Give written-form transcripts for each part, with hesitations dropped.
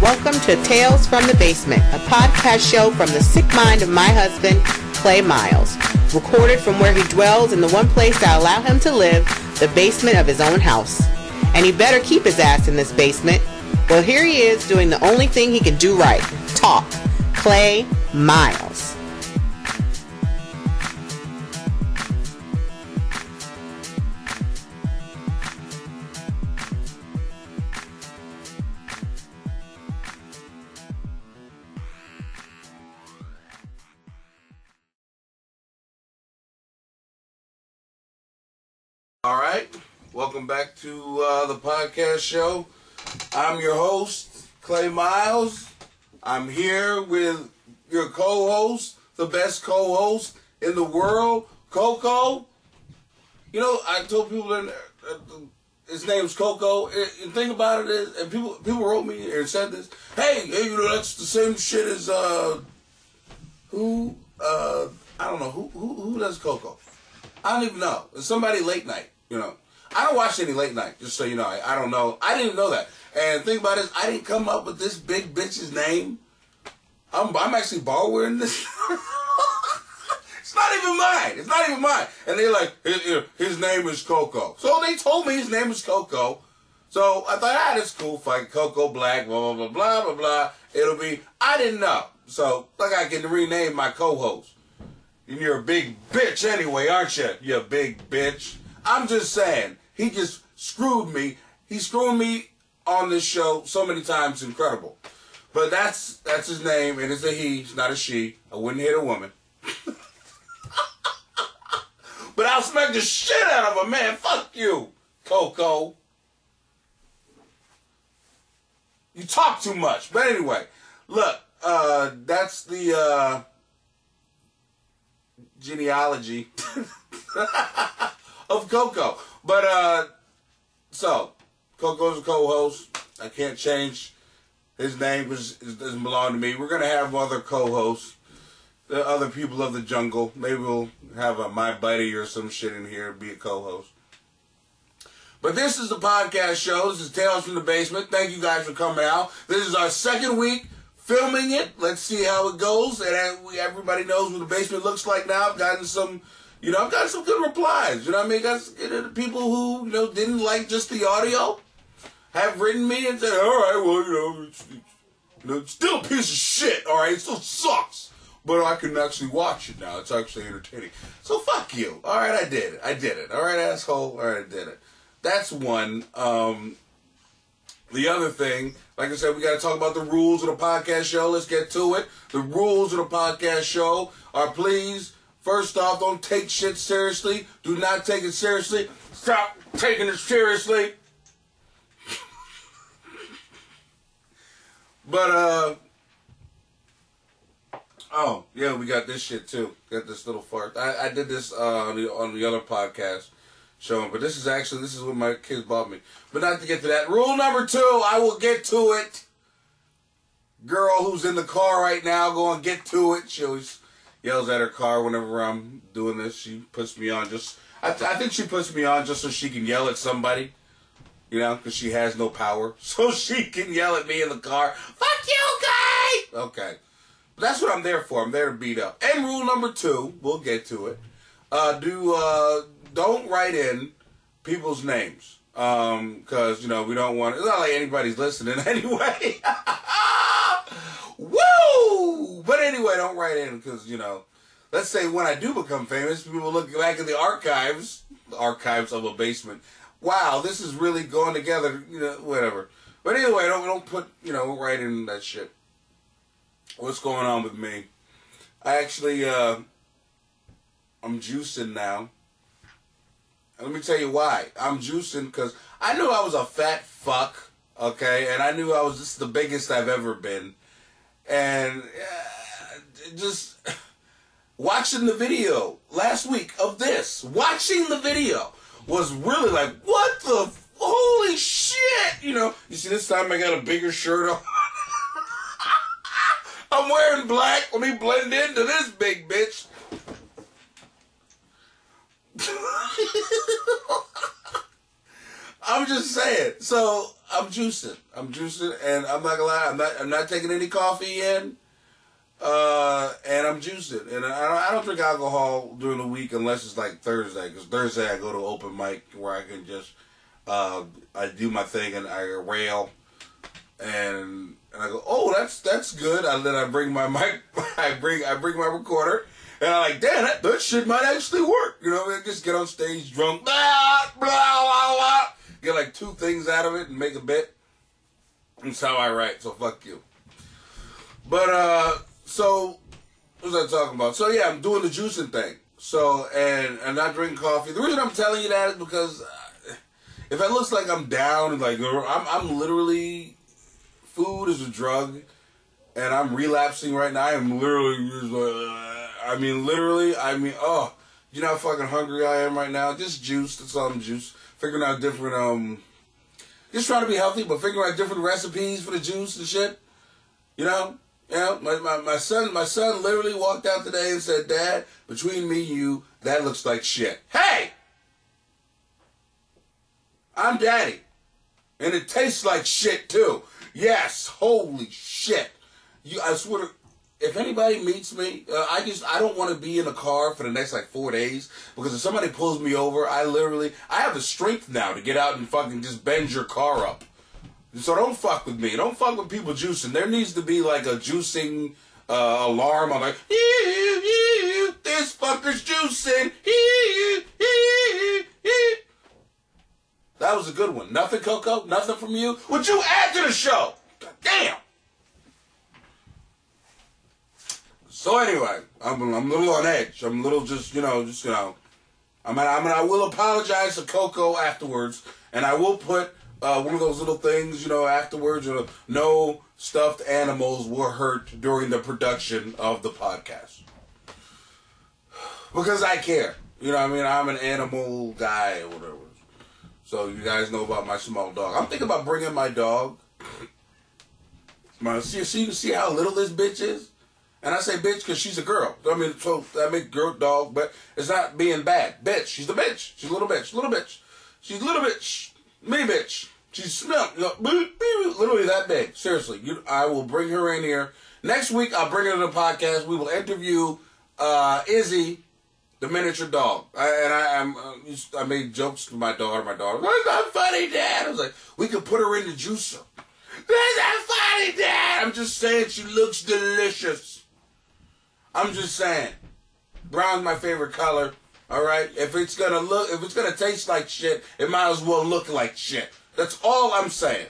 Welcome to Tales from the Basement, a podcast show from the sick mind of my husband, Clay Miles, recorded from where he dwells in the one place that allow him to live, the basement of his own house. And he better keep his ass in this basement. Well, here he is doing the only thing he can do right, talk. Clay Miles. All right, welcome back to the podcast show. I'm your host, Clay Miles. I'm here with your co-host, the best co-host in the world, Coco. You know, I told people that his name's Coco. And the thing about it is, and people wrote me and said this. Hey, you know, that's the same shit as I don't know who does Coco. I don't even know. It's somebody late night. You know, I don't watch any late night, just so you know. I don't know. I didn't even know that. And the thing about it is, I didn't come up with this big bitch's name. I'm actually borrowing this. It's not even mine. It's not even mine. And they're like, his name is Coco. So they told me his name is Coco. So I thought, that's cool. Like Coco Black, blah, blah, blah, blah, blah, blah. It'll be, I didn't know. So like I can rename my co-host. And you're a big bitch anyway, aren't you? You big bitch. I'm just saying, he just screwed me. He screwed me on this show so many times, incredible. But that's his name, and it's a he, it's not a she. I wouldn't hit a woman. But I'll smack the shit out of a man. Fuck you, Coco. You talk too much. But anyway, look, that's the genealogy of Coco. But, so, Coco's a co-host. I can't change his name because it doesn't belong to me. We're going to have other co-hosts, the other people of the jungle. Maybe we'll have a My Buddy or some shit in here be a co-host. But this is the podcast show. This is Tales from the Basement. Thank you guys for coming out. This is our second week filming it. Let's see how it goes. And everybody knows what the basement looks like now. I've gotten some... You know, I've got some good replies. You know what I mean? Got people who, you know, didn't like just the audio have written me and said, all right, well, it's still a piece of shit, all right? It still sucks. But I can actually watch it now. It's actually entertaining. So fuck you. All right, I did it. All right, asshole. All right, I did it. That's one. The other thing, like I said, we got to talk about the rules of the podcast show. Let's get to it. The rules of the podcast show are, please... First off, don't take shit seriously. Do not take it seriously. Stop taking it seriously. But, oh, yeah, we got this shit, too. Got this little fart. I did this on the other podcast showing, but this is what my kids bought me. But not to get to that. Rule number 2, I will get to it. Girl who's in the car right now, go and get to it. She always... yells at her car whenever I'm doing this. She puts me on just... I think she puts me on just so she can yell at somebody. You know, because she has no power. So she can yell at me in the car. Fuck you, guy! Okay. But that's what I'm there for. I'm there to beat up. And rule number 2, we'll get to it. Don't write in people's names. Because, you know, we don't want... It's not like anybody's listening anyway. Woo! But anyway, don't write in because, you know, let's say when I do become famous, people look back at the archives of a basement. Wow, this is really going together, you know, whatever. But anyway, don't put, you know, write in that shit. What's going on with me? I actually, I'm juicing now. And let me tell you why. I'm juicing because I knew I was a fat fuck, okay? And I knew this is the biggest I've ever been. And just watching the video last week of this, watching the video was really like, what the, holy shit, you know. You see, this time I got a bigger shirt on. I'm wearing black. Let me blend into this big bitch. I'm just saying. So, I'm juicing. And I'm not gonna lie, I'm not taking any coffee in. And I'm juicing. And I don't drink alcohol during the week unless it's like Thursday. Because Thursday I go to open mic where I can just, I do my thing and I rail. And I go, oh, that's good. And then I bring my mic, I bring my recorder. And I'm like, damn, that shit might actually work. You know, just get on stage drunk, blah, blah, blah, blah. Get like 2 things out of it and make a bit. That's how I write, so fuck you. But, so, what was I talking about? So, yeah, I'm doing the juicing thing. So, and I'm not drinking coffee. The reason I'm telling you that is because if it looks like I'm down, like, I'm literally, food is a drug, and I'm relapsing right now. I'm literally just oh, you know how fucking hungry I am right now? Just juice, that's all I'm juice. Figuring out different, just trying to be healthy, but figuring out different recipes for the juice and shit. You know? Yeah, my son literally walked out today and said, Dad, between me and you, that looks like shit. Hey! I'm daddy. And it tastes like shit, too. Yes, holy shit. I swear to, if anybody meets me, I don't want to be in a car for the next, 4 days, because if somebody pulls me over, I have the strength now to get out and fucking just bend your car up. So don't fuck with me. Don't fuck with people juicing. There needs to be like a juicing alarm. I'm like, this fucker's juicing. That was a good one. Nothing, Coco? Nothing from you? Would you add to the show? God damn. So anyway, I'm a little on edge. I'm a little I will apologize to Coco afterwards, and I will put one of those little things, afterwards, no stuffed animals were hurt during the production of the podcast. Because I care. You know what I mean? I'm an animal guy or whatever. So you guys know about my small dog. I'm thinking about bringing my dog. See how little this bitch is? And I say bitch because she's a girl. I mean, so I make girl dog, but it's not being bad. Bitch. She's the bitch. She's a little bitch. Little bitch. She's a little bitch. Mini bitch. She's literally that big. Seriously. I will bring her in here. Next week, I'll bring her to the podcast. We will interview Izzy, the miniature dog. I made jokes to my daughter. My daughter, that's not funny, Dad. I was like, we could put her in the juicer. That's not funny, Dad. I'm just saying she looks delicious. I'm just saying. Brown's my favorite color. All right? If it's gonna taste like shit, it might as well look like shit. That's all I'm saying.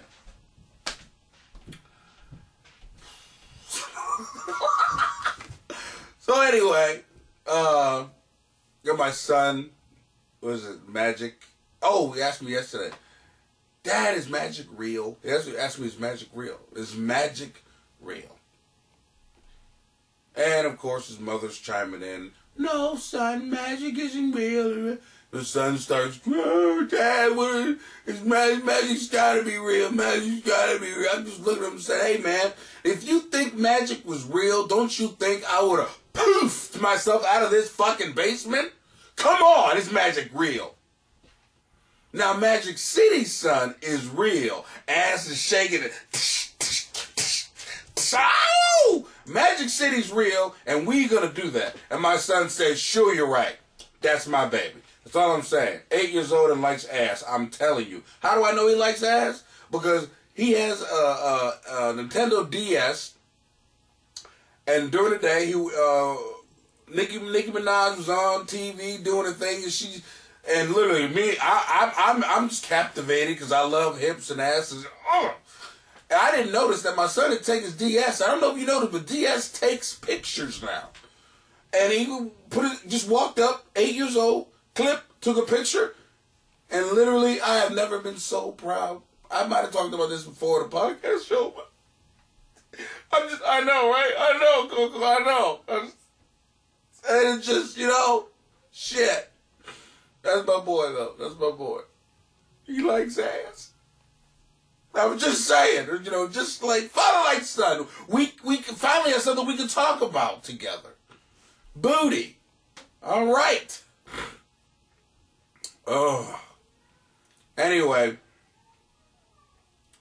So anyway, got my son, what is it, Magic? Oh, he asked me yesterday, Dad, is magic real? He asked me, is magic real? Is magic real? And of course his mother's chiming in, no, son, magic isn't real. The son starts, oh, Dad, magic's gotta be real. Magic's gotta be real. I'm just looking at him and saying, hey, man, if you think magic was real, don't you think I would have poofed myself out of this fucking basement? Come on, is magic real? Now, Magic City, son, is real. Ass is shaking it. Oh! Magic City's real, and we gonna do that. And my son says, sure, you're right. That's my baby. That's all I'm saying. 8 years old and likes ass. I'm telling you. How do I know he likes ass? Because he has a Nintendo DS, and during the day, Nicki Minaj was on TV doing a thing, and literally me, I'm just captivated because I love hips and asses. And I didn't notice that my son had taken his DS. I don't know if you noticed, but DS takes pictures now. And he just walked up, 8 years old, took a picture, and literally, I have never been so proud. I might have talked about this before the podcast show, but I know, right? I know, Coco, I know. And it's just, shit. That's my boy, though. That's my boy. He likes ass. I was just saying, just like, father like son. We can finally have something we can talk about together. Booty. All right. Oh. Anyway,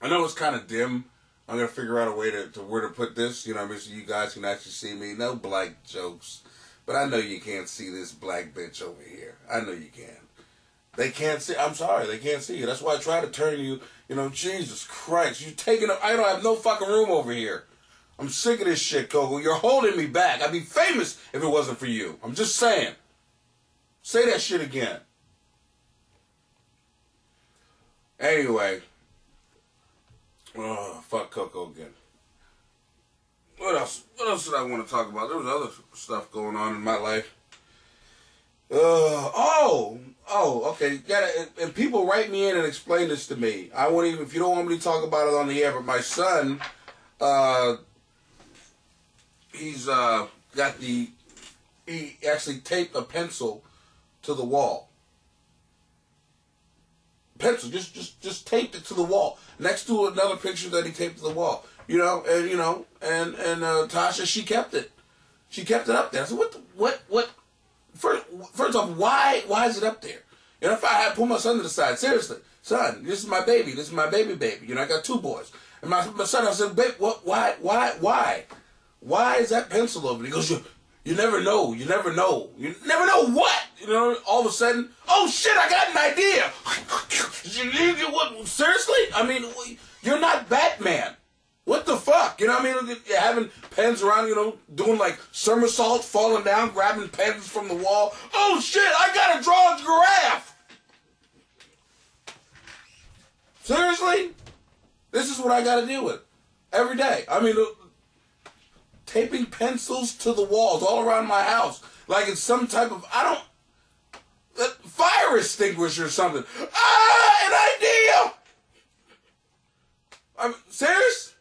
I know it's kind of dim. I'm going to figure out a way to where to put this, you know what I mean, so you guys can actually see me. No black jokes. But I know you can't see this black bitch over here. I know you can. They can't see. I'm sorry, they can't see you. That's why I try to turn you, you know, Jesus Christ. You taking up, I don't have no fucking room over here. I'm sick of this shit, Coco. You're holding me back. I'd be famous if it wasn't for you. I'm just saying. Say that shit again. Anyway. Oh, fuck Coco again. What else? What else did I want to talk about? There was other stuff going on in my life. Okay. And people write me in and explain this to me. I won't even, if you don't want me to talk about it on the air, but my son, he actually taped a pencil to the wall. Pencil, just taped it to the wall next to another picture that he taped to the wall. And Tasha, she kept it. She kept it up there. I said, what? First off, why is it up there? And if I had pulled my son to the side, seriously, son, this is my baby. This is my baby. I got 2 boys. And my son, I said, babe, what? Why? Why is that pencil over there? He goes, you never know. You never know. You never know what? All of a sudden, oh shit, I got an idea. Seriously? I mean, you're not Batman. What the fuck? You know what I mean? You're having pens around, doing like somersaults, falling down, grabbing pens from the wall. Oh shit, I gotta draw a giraffe. Seriously? This is what I gotta deal with every day. I mean, taping pencils to the walls all around my house. Like it's some type of, fire extinguisher or something. An idea! I'm serious?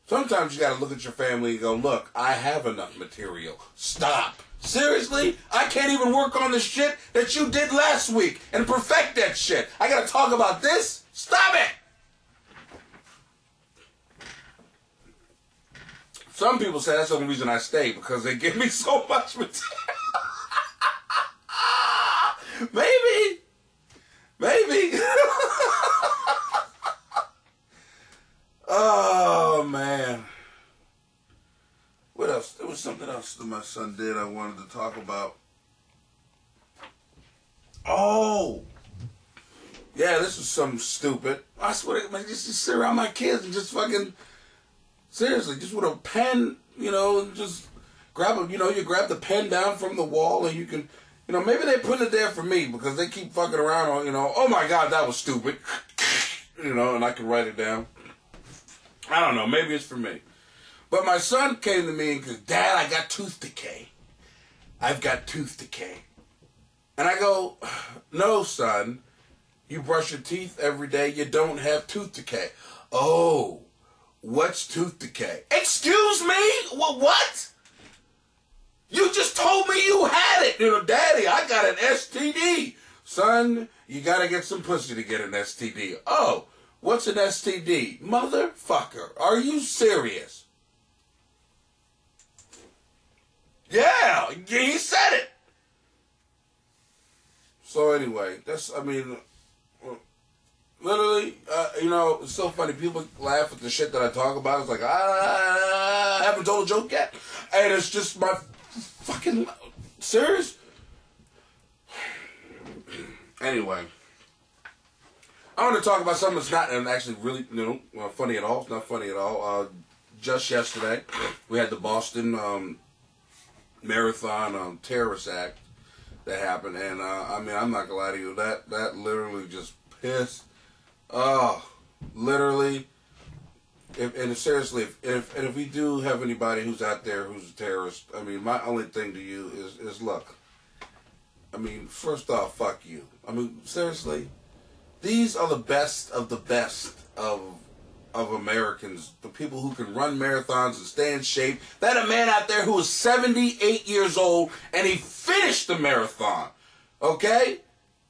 Sometimes you gotta look at your family and go, look, I have enough material. Stop. Seriously? I can't even work on the shit that you did last week and perfect that shit. I gotta talk about this? Stop it! Some people say that's the only reason I stay, because they give me so much material. Maybe. Oh, man. What else? There was something else that my son did I wanted to talk about. Oh. Yeah, this was something stupid. I swear, man, just sit around my kids and just fucking... Seriously, just with a pen, just grab you grab the pen down from the wall and you can, maybe they put it there for me because they keep fucking around on, oh my God, that was stupid, and I can write it down. I don't know, maybe it's for me. But my son came to me and goes, Dad, I got tooth decay. I've got tooth decay. And I go, no, son, you brush your teeth every day, you don't have tooth decay. Oh. What's tooth decay? Excuse me? What? You just told me you had it. Daddy, I got an STD. Son, you gotta get some pussy to get an STD. Oh, what's an STD? Motherfucker, are you serious? Yeah, he said it. So anyway, literally, it's so funny. People laugh at the shit that I talk about. It's like, I haven't told a joke yet. And it's just my fucking... Serious? Anyway. I want to talk about something that's not actually really, funny at all. It's not funny at all. Just yesterday, we had the Boston Marathon terrorist act that happened. And, I'm not going to lie to you. That literally just pissed... Oh, literally, if we do have anybody who's out there who's a terrorist, my only thing to you is look, first off, fuck you. Seriously, these are the best of Americans, the people who can run marathons and stay in shape. That a man out there who is 78 years old and he finished the marathon, okay?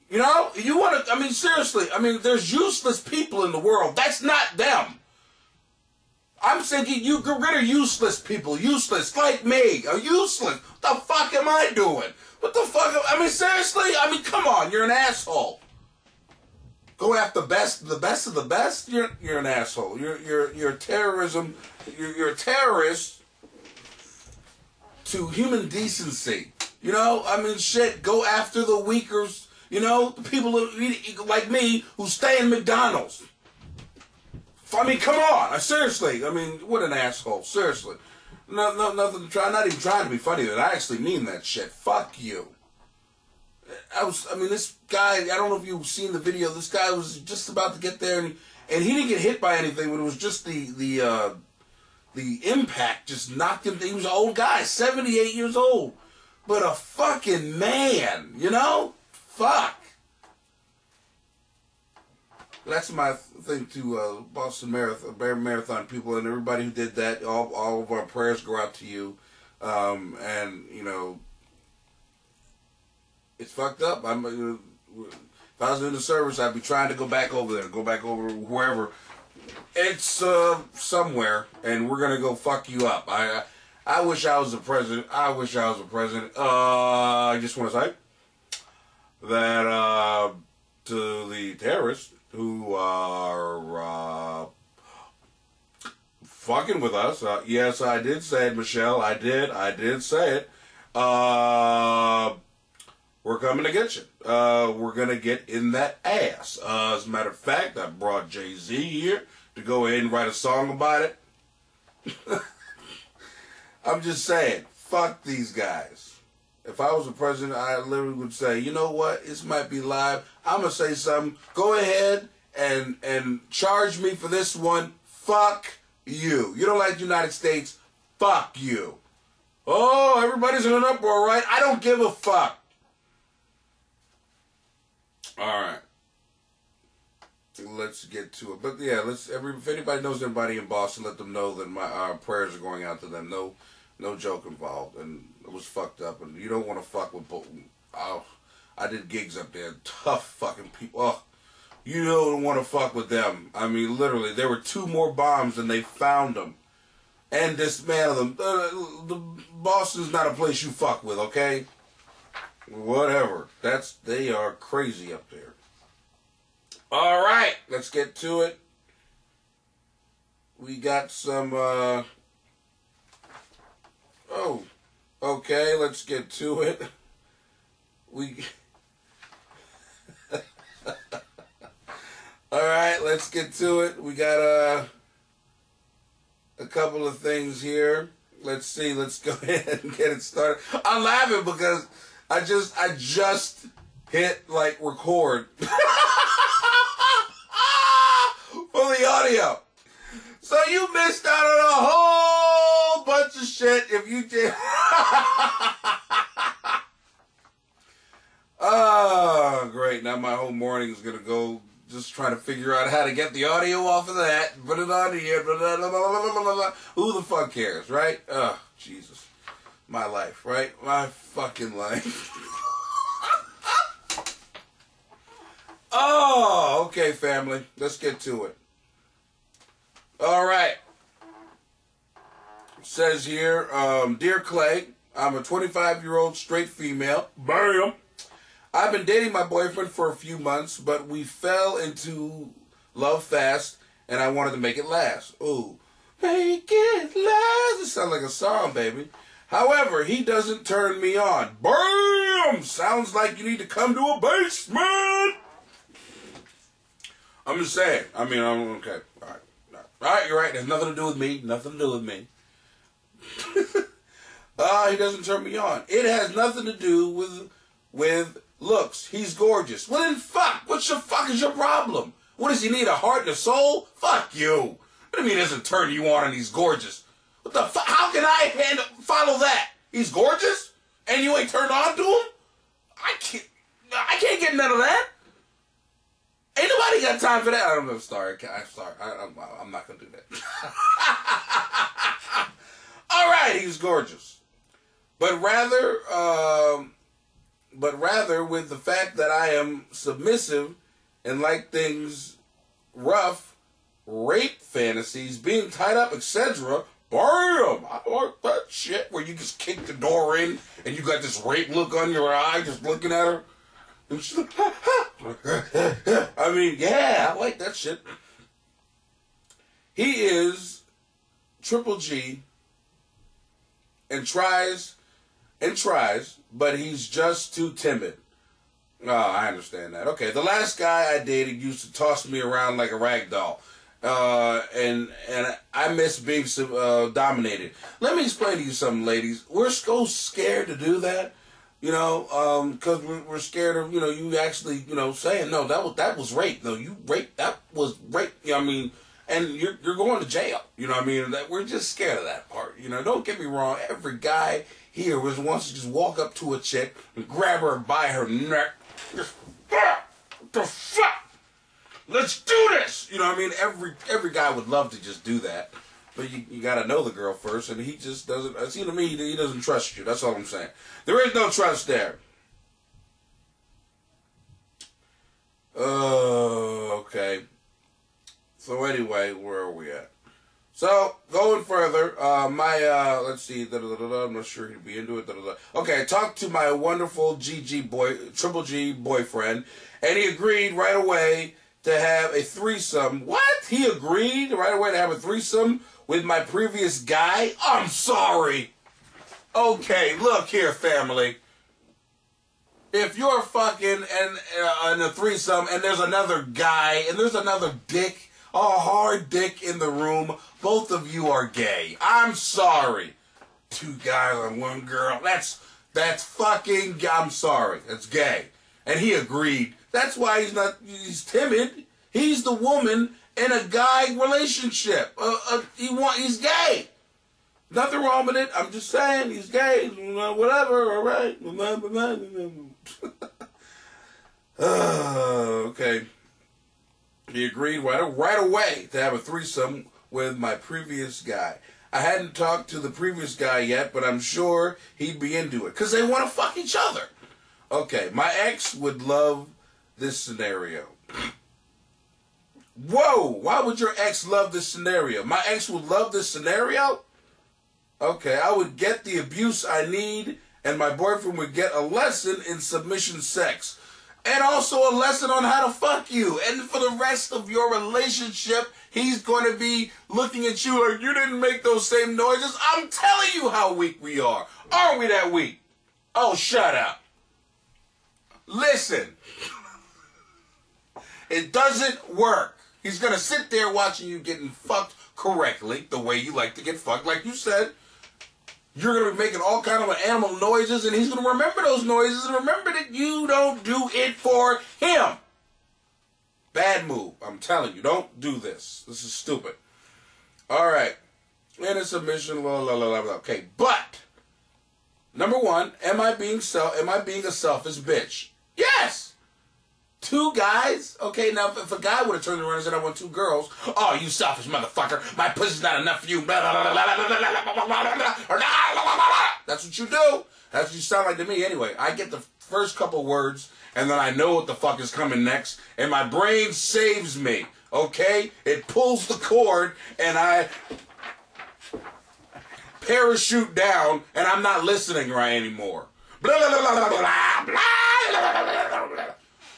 You want to, seriously, there's useless people in the world. That's not them. I'm thinking you get rid of useless people. Useless, like me. Useless. What the fuck am I doing? What the fuck? Seriously? Come on, you're an asshole. Go after the best of the best. You're an asshole. You're terrorism. You're a terrorist to human decency. You know, I mean, shit. Go after the weakers. You know, the people like me who stay in McDonald's. I mean, come on. Seriously. I mean, what an asshole. Seriously. Nothing to try. I'm not even trying to be funny. But I actually mean that shit. Fuck you. I mean, this guy, I don't know if you've seen the video. This guy was just about to get there, and he didn't get hit by anything, but it was just the impact just knocked him. He was an old guy, 78 years old, but a fucking man, you know? Fuck. That's my thing to Boston Marathon people and everybody who did that. All of our prayers go out to you, and you know. It's fucked up. If I was doing the service, I'd be trying to go back over there, wherever. It's somewhere, and we're gonna go fuck you up. I wish I was the president. I just want to say that to the terrorists who are fucking with us. Yes, I did say it, Michelle. I did say it. We're coming to get you. We're going to get in that ass. As a matter of fact, I brought Jay-Z here to go ahead and write a song about it. I'm just saying, fuck these guys. If I was the president, I literally would say, you know what? This might be live. I'm going to say something. Go ahead and charge me for this one. Fuck you. You don't like the United States? Fuck you. Oh, everybody's in an uproar, right? I don't give a fuck. Alright. Let's get to it. But yeah, if anybody knows anybody in Boston, let them know that our prayers are going out to them. No joke involved. And it was fucked up. And you don't want to fuck with I did gigs up there. Tough fucking people. Oh, you don't want to fuck with them. I mean, literally, there were 2 more bombs and they found them. And dismantled them. Boston's not a place you fuck with, okay? Whatever. They are crazy up there. All right, let's get to it. We got some. Oh, okay. Let's get to it. All right, let's get to it. We got a couple of things here. Let's see. Let's go ahead and get it started. I'm laughing because I just hit like record for the audio. So you missed out on a whole bunch of shit if you did. Oh, great. Now my whole morning is going to go just trying to figure out how to get the audio off of that. Put it on here. Blah, blah, blah. Who the fuck cares, right? Oh, Jesus. My life, right? My fucking life. Oh, okay, family. Let's get to it. All right. It says here, Dear Clay, I'm a 25-year-old straight female. Bam! I've been dating my boyfriend for a few months, but we fell into love fast, and I wanted to make it last. Ooh. Make it last. It sounds like a song, baby. However, he doesn't turn me on. Bam! Sounds like you need to come to a basement. I'm just saying. I mean, I'm okay. All right. All right, you're right. There's nothing to do with me. Nothing to do with me. He doesn't turn me on. It has nothing to do with looks. He's gorgeous. Well, then fuck. What the fuck is your problem? What does he need, a heart and a soul? Fuck you. What do you mean he doesn't turn you on and he's gorgeous? What the fuck? How can I follow that? He's gorgeous? And you ain't turned on to him? I can't get none of that. Ain't nobody got time for that. I'm sorry. I'm not going to do that. All right, he's gorgeous. But rather with the fact that I am submissive and like things rough, rape fantasies, being tied up, etc., bam! I like that shit where you just kick the door in and you got this rape look on your eye just looking at her. And she's like, I mean, yeah, I like that shit. He is Triple G and tries, but he's just too timid. Oh, I understand that. Okay, the last guy I dated used to toss me around like a rag doll. And I miss being dominated. Let me explain to you something, ladies. We're so scared to do that, because we're scared of, you actually, saying, no, that was rape. No, you raped, that was rape. You know what I mean? And you're going to jail. You know what I mean? We're just scared of that part. Don't get me wrong. Every guy here wants to just walk up to a chick and grab her by her neck. Just, what the fuck? Let's do this! You know what I mean? Every guy would love to just do that. But you gotta know the girl first, and he just doesn't, it seems to me, he doesn't trust you. That's all I'm saying. There is no trust there. Okay. So anyway, where are we at? So, going further, let's see, I'm not sure he'd be into it, Okay, I talked to my wonderful Triple G boyfriend, and he agreed right away to have a threesome. What? He agreed right away to have a threesome with my previous guy? I'm sorry. Okay, look here, family. If you're fucking in a threesome and there's another guy and there's another dick, a hard dick in the room, both of you are gay. I'm sorry. 2 guys and 1 girl. That's fucking, I'm sorry. That's gay. And he agreed. That's why he's timid. He's the woman in a guy relationship. He's gay. Nothing wrong with it. I'm just saying he's gay. Whatever, all right. Okay. He agreed right away to have a threesome with my previous guy. I hadn't talked to the previous guy yet, but I'm sure he'd be into it. Because they want to fuck each other. Okay, my ex would love this scenario. Whoa! Why would your ex love this scenario? My ex would love this scenario? Okay, I would get the abuse I need, and my boyfriend would get a lesson in submission sex. And also a lesson on how to fuck you. And for the rest of your relationship, he's going to be looking at you like, you didn't make those same noises. I'm telling you how weak we are. Aren't we that weak? Oh, shut up. Listen. It doesn't work. He's going to sit there watching you getting fucked correctly, the way you like to get fucked. Like you said, you're going to be making all kind of animal noises, and he's going to remember those noises and remember that you don't do it for him. Bad move. I'm telling you, don't do this. This is stupid. All right. And a submission, blah, blah, blah, blah. Okay, but number 1, am I being a selfish bitch? Yes. 2 guys? Okay, now if a guy would have turned around and said, I want 2 girls. Oh, you selfish motherfucker. My pussy's not enough for you. That's what you do. That's what you sound like to me. Anyway, I get the first couple words, and then I know what the fuck is coming next, and my brain saves me. Okay? It pulls the cord, and I parachute down, and I'm not listening right anymore. Blah, blah, blah, blah, blah, blah, blah.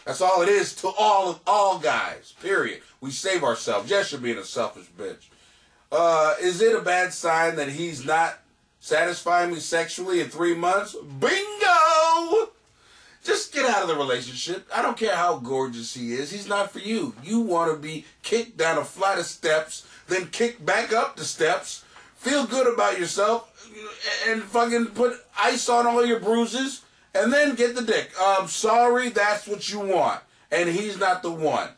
That's all it is to all guys, period. We save ourselves. Yes, you're being a selfish bitch. Is it a bad sign that he's not satisfying me sexually in 3 months? Bingo! Just get out of the relationship. I don't care how gorgeous he is. He's not for you. You want to be kicked down a flight of steps, then kicked back up the steps, feel good about yourself, and fucking put ice on all your bruises, and then get the dick. I'm sorry, that's what you want. And he's not the one.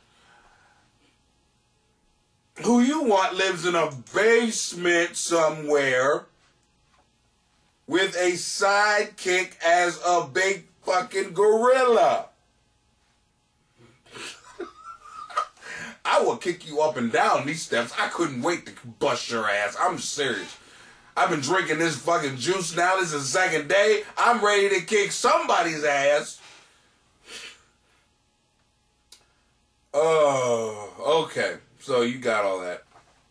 Who you want lives in a basement somewhere with a sidekick as a big fucking gorilla. I will kick you up and down these steps. I couldn't wait to bust your ass. I'm serious. I've been drinking this fucking juice now. This is the 2nd day. I'm ready to kick somebody's ass. Oh, okay. So you got all that.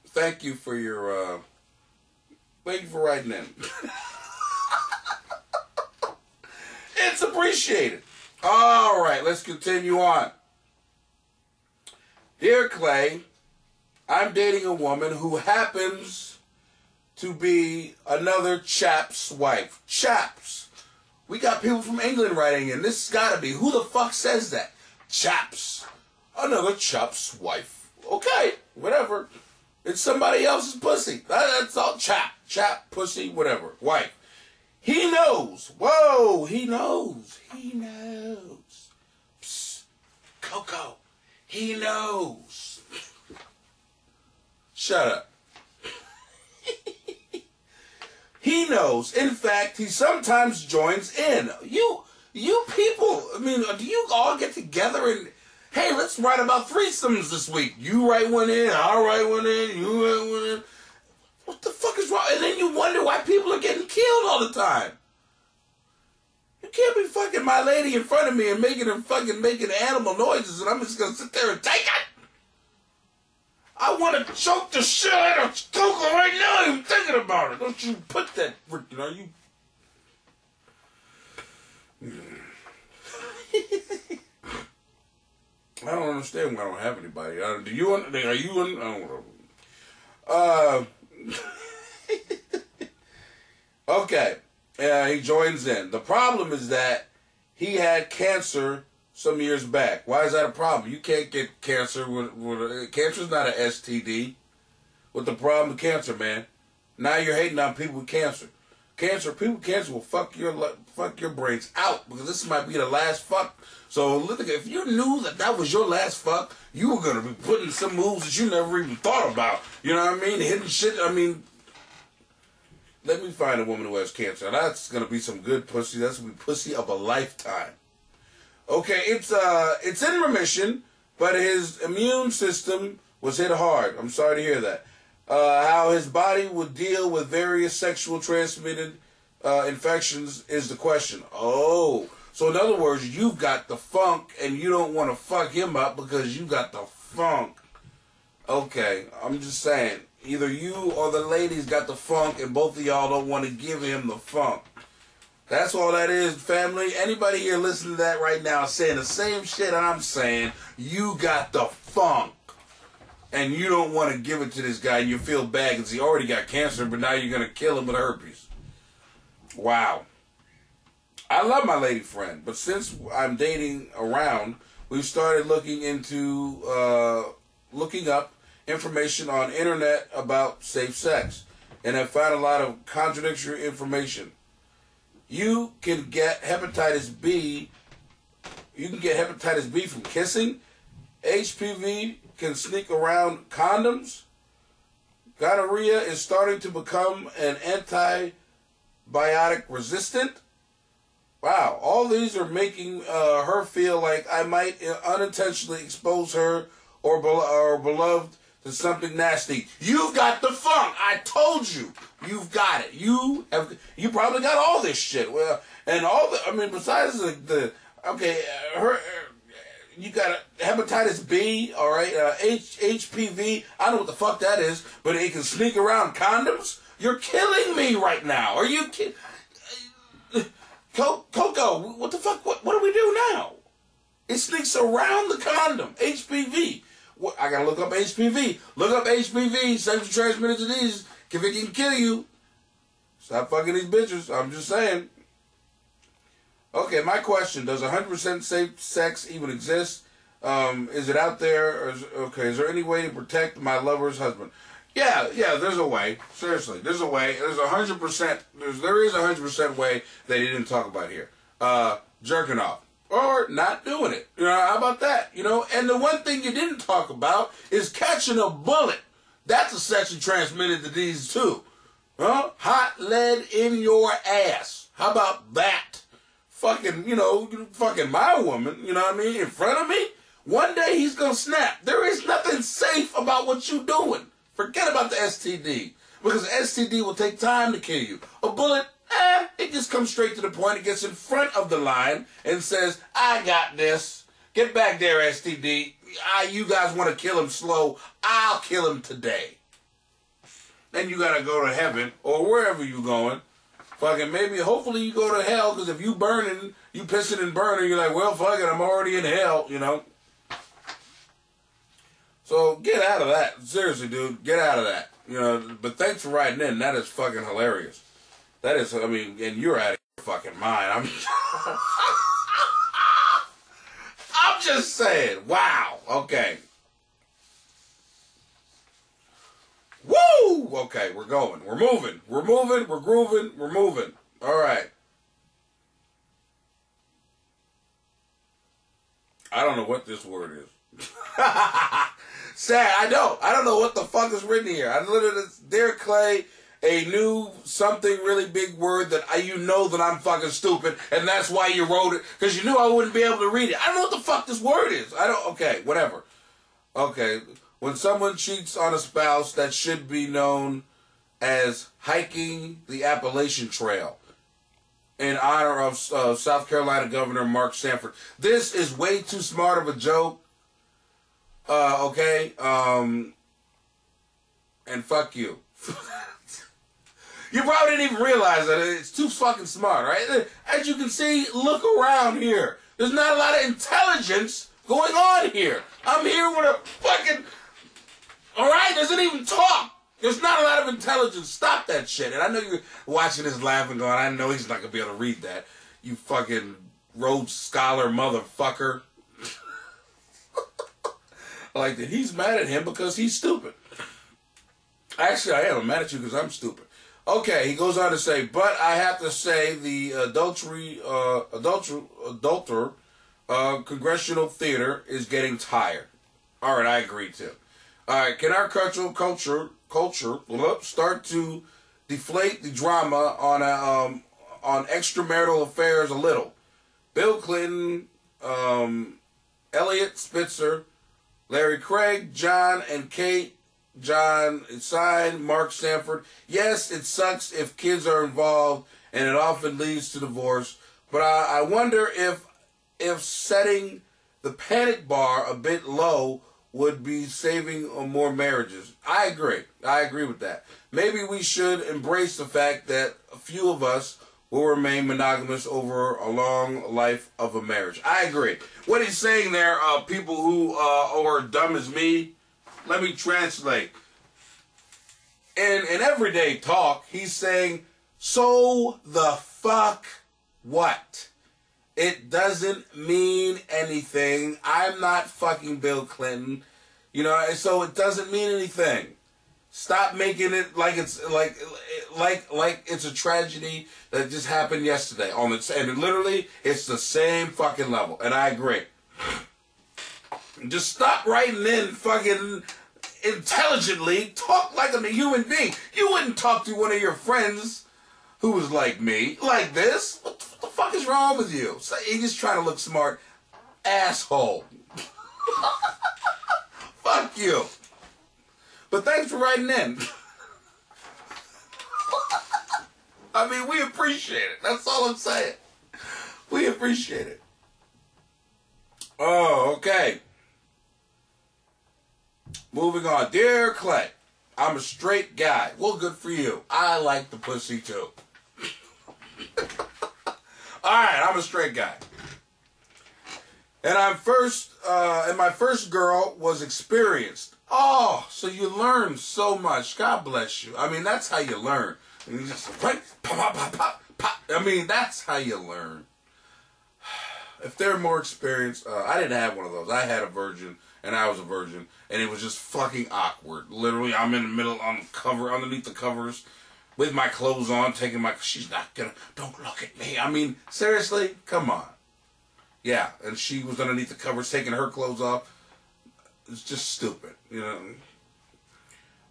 Thank you for your, thank you for writing in. It's appreciated. All right, let's continue on. Dear Clay, I'm dating a woman who happens to be another chap's wife. Chaps. We got people from England writing in. This has got to be. Who the fuck says that? Chaps. Another chap's wife. Okay, whatever. It's somebody else's pussy. That's all. Chap, pussy, whatever. Wife. He knows. Whoa, he knows. He knows. Psst. Coco. He knows. Shut up. He knows. In fact, he sometimes joins in. You people, I mean, do you all get together and, hey, let's write about threesomes this week. You write one in, I'll write one in, you write one in. What the fuck is wrong? And then you wonder why people are getting killed all the time. You can't be fucking my lady in front of me and making animal noises and I'm just going to sit there and take it. I want to choke the shit out of Coco right now. I'm thinking about it. Don't you put that freaking, are you? I don't understand why I don't have anybody. Do you? Are you? I don't know. Okay. He joins in. The problem is that he had cancer some years back. Why is that a problem? You can't get cancer. Cancer's not an STD. What's the problem with cancer, man? Now you're hating on people with cancer. People with cancer will fuck your brains out because this might be the last fuck. So look, if you knew that was your last fuck, you were gonna be putting some moves that you never even thought about. You know what I mean? Hitting shit. I mean, let me find a woman who has cancer. That's gonna be some good pussy. That's gonna be pussy of a lifetime. Okay, it's in remission, but his immune system was hit hard. I'm sorry to hear that. How his body would deal with various sexual transmitted infections is the question. Oh, so in other words, you've got the funk and you don't want to fuck him up because you got the funk. Okay, I'm just saying. Either you or the lady's got the funk and both of y'all don't want to give him the funk. That's all that is, family. Anybody here listening to that right now saying the same shit I'm saying, you got the funk. And you don't want to give it to this guy and you feel bad because he already got cancer, but now you're going to kill him with herpes. Wow. I love my lady friend, but since I'm dating around, we've started looking up information on internet about safe sex. And have found a lot of contradictory information. You can get hepatitis B. You can get hepatitis B from kissing. HPV can sneak around condoms. Gonorrhea is starting to become an antibiotic resistant. Wow, all these are making her feel like I might unintentionally expose her or beloved to something nasty. You've got the funk. I told you. You've got it. You probably got all this shit. Well, and all the, I mean, besides you got hepatitis B, all right, HPV. I don't know what the fuck that is, but it can sneak around condoms. You're killing me right now. Are you kidding? Coco, what the fuck? What do we do now? It sneaks around the condom. HPV. I gotta look up HPV. Look up HPV, sexually transmitted disease. If it can kill you, stop fucking these bitches. I'm just saying. Okay, my question: does 100% safe sex even exist? Is it out there? Is there any way to protect my lover's husband? Yeah, there's a way. Seriously, there's a way. There's 100%. There is 100% way that he didn't talk about here. Jerking off. Or not doing it. You know, how about that? You know, and the one thing you didn't talk about is catching a bullet. That's a sexually transmitted disease too. Huh? Hot lead in your ass. How about that? Fucking, fucking my woman, you know what I mean, in front of me. One day he's gonna snap. There is nothing safe about what you doing. Forget about the STD. Because the STD will take time to kill you. A bullet, it just comes straight to the point. It gets in front of the line and says, I got this. Get back there, STD. You guys want to kill him slow. I'll kill him today. Then you got to go to heaven or wherever you're going Fucking maybe, hopefully you go to hell, because if you burning, you pissing and burning, you're like, well, fuck it, I'm already in hell, you know? So get out of that. Seriously, dude, get out of that. You know, but thanks for writing in. That is fucking hilarious. That is, I mean, and you're out of your fucking mind. I'm just saying, wow, okay. Woo! Okay, we're going. We're moving. We're moving. We're grooving. We're moving. All right. I don't know what this word is. Sad. I don't know what the fuck is written here. I literally, Dear Clay, a new something really big word that you know that I'm fucking stupid, and that's why you wrote it, because you knew I wouldn't be able to read it. I don't know what the fuck this word is. Okay, whatever. Okay. When someone cheats on a spouse, that should be known as hiking the Appalachian Trail in honor of South Carolina Governor Mark Sanford. This is way too smart of a joke. Okay? And fuck you. You probably didn't even realize that it's too fucking smart, right? As you can see, look around here. There's not a lot of intelligence going on here. I'm here with a fucking... Alright? Doesn't even talk. There's not a lot of intelligence. Stop that shit. And I know you're watching this laughing going, I know he's not going to be able to read that. You fucking Rhodes Scholar motherfucker. Like that he's mad at him because he's stupid. Actually, I am. I'm mad at you because I'm stupid. Okay, he goes on to say, but I have to say the adulterer congressional theater is getting tired. All right, I agree too. All right, can our culture start to deflate the drama on extramarital affairs a little? Bill Clinton, Elliot Spitzer, Larry Craig, John and Kate, John signed, Mark Sanford. Yes, it sucks if kids are involved, and it often leads to divorce. But I wonder if setting the panic bar a bit low would be saving more marriages. I agree. I agree with that. Maybe we should embrace the fact that a few of us will remain monogamous over a long life of a marriage. I agree. What he's saying there, people who are dumb as me, let me translate. In everyday talk, he's saying, so the fuck what? It doesn't mean anything. I'm not fucking Bill Clinton. You know, so it doesn't mean anything. Stop making it like it's like it's a tragedy that just happened yesterday. And literally, it's the same fucking level. And I agree. Just stop writing in fucking intelligently. Talk like a human being. You wouldn't talk to one of your friends who was like me, like this. What the fuck is wrong with you? So you're just trying to look smart. Asshole. Fuck you. But thanks for writing in. I mean, we appreciate it. That's all I'm saying. We appreciate it. Oh, okay. Moving on. Dear Clay, I'm a straight guy. Well, good for you. I like the pussy too. Alright, I'm a straight guy. And my first girl was experienced. Oh, so you learn so much. God bless you. I mean, that's how you learn. And you just right, pop, pop, pop, pop, pop. I mean, that's how you learn. If they're more experienced, I didn't have one of those. I had a virgin, and I was a virgin, and it was just fucking awkward. Literally, I'm in the middle, on the cover, underneath the covers, with my clothes on, taking my, she's not gonna, don't look at me. I mean, seriously? Come on. Yeah, and she was underneath the covers, taking her clothes off. It's just stupid, you know.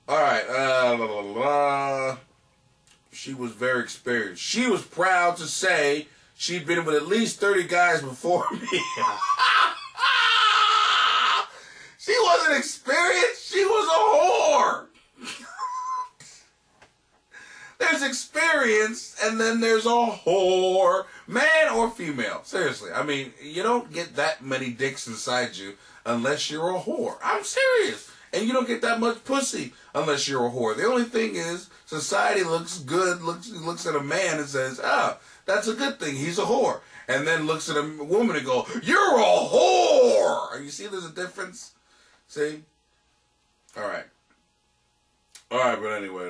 Alright, blah, blah, blah. She was very experienced. She was proud to say she'd been with at least 30 guys before me. She wasn't experienced, she was a whore. There's experience, and then there's a whore. Man or female. Seriously, I mean, you don't get that many dicks inside you unless you're a whore. I'm serious. And you don't get that much pussy unless you're a whore. The only thing is, society looks good, looks at a man and says, ah, that's a good thing, he's a whore. And then looks at a woman and go, you're a whore! You see there's a difference? See? Alright. Alright, but anyway,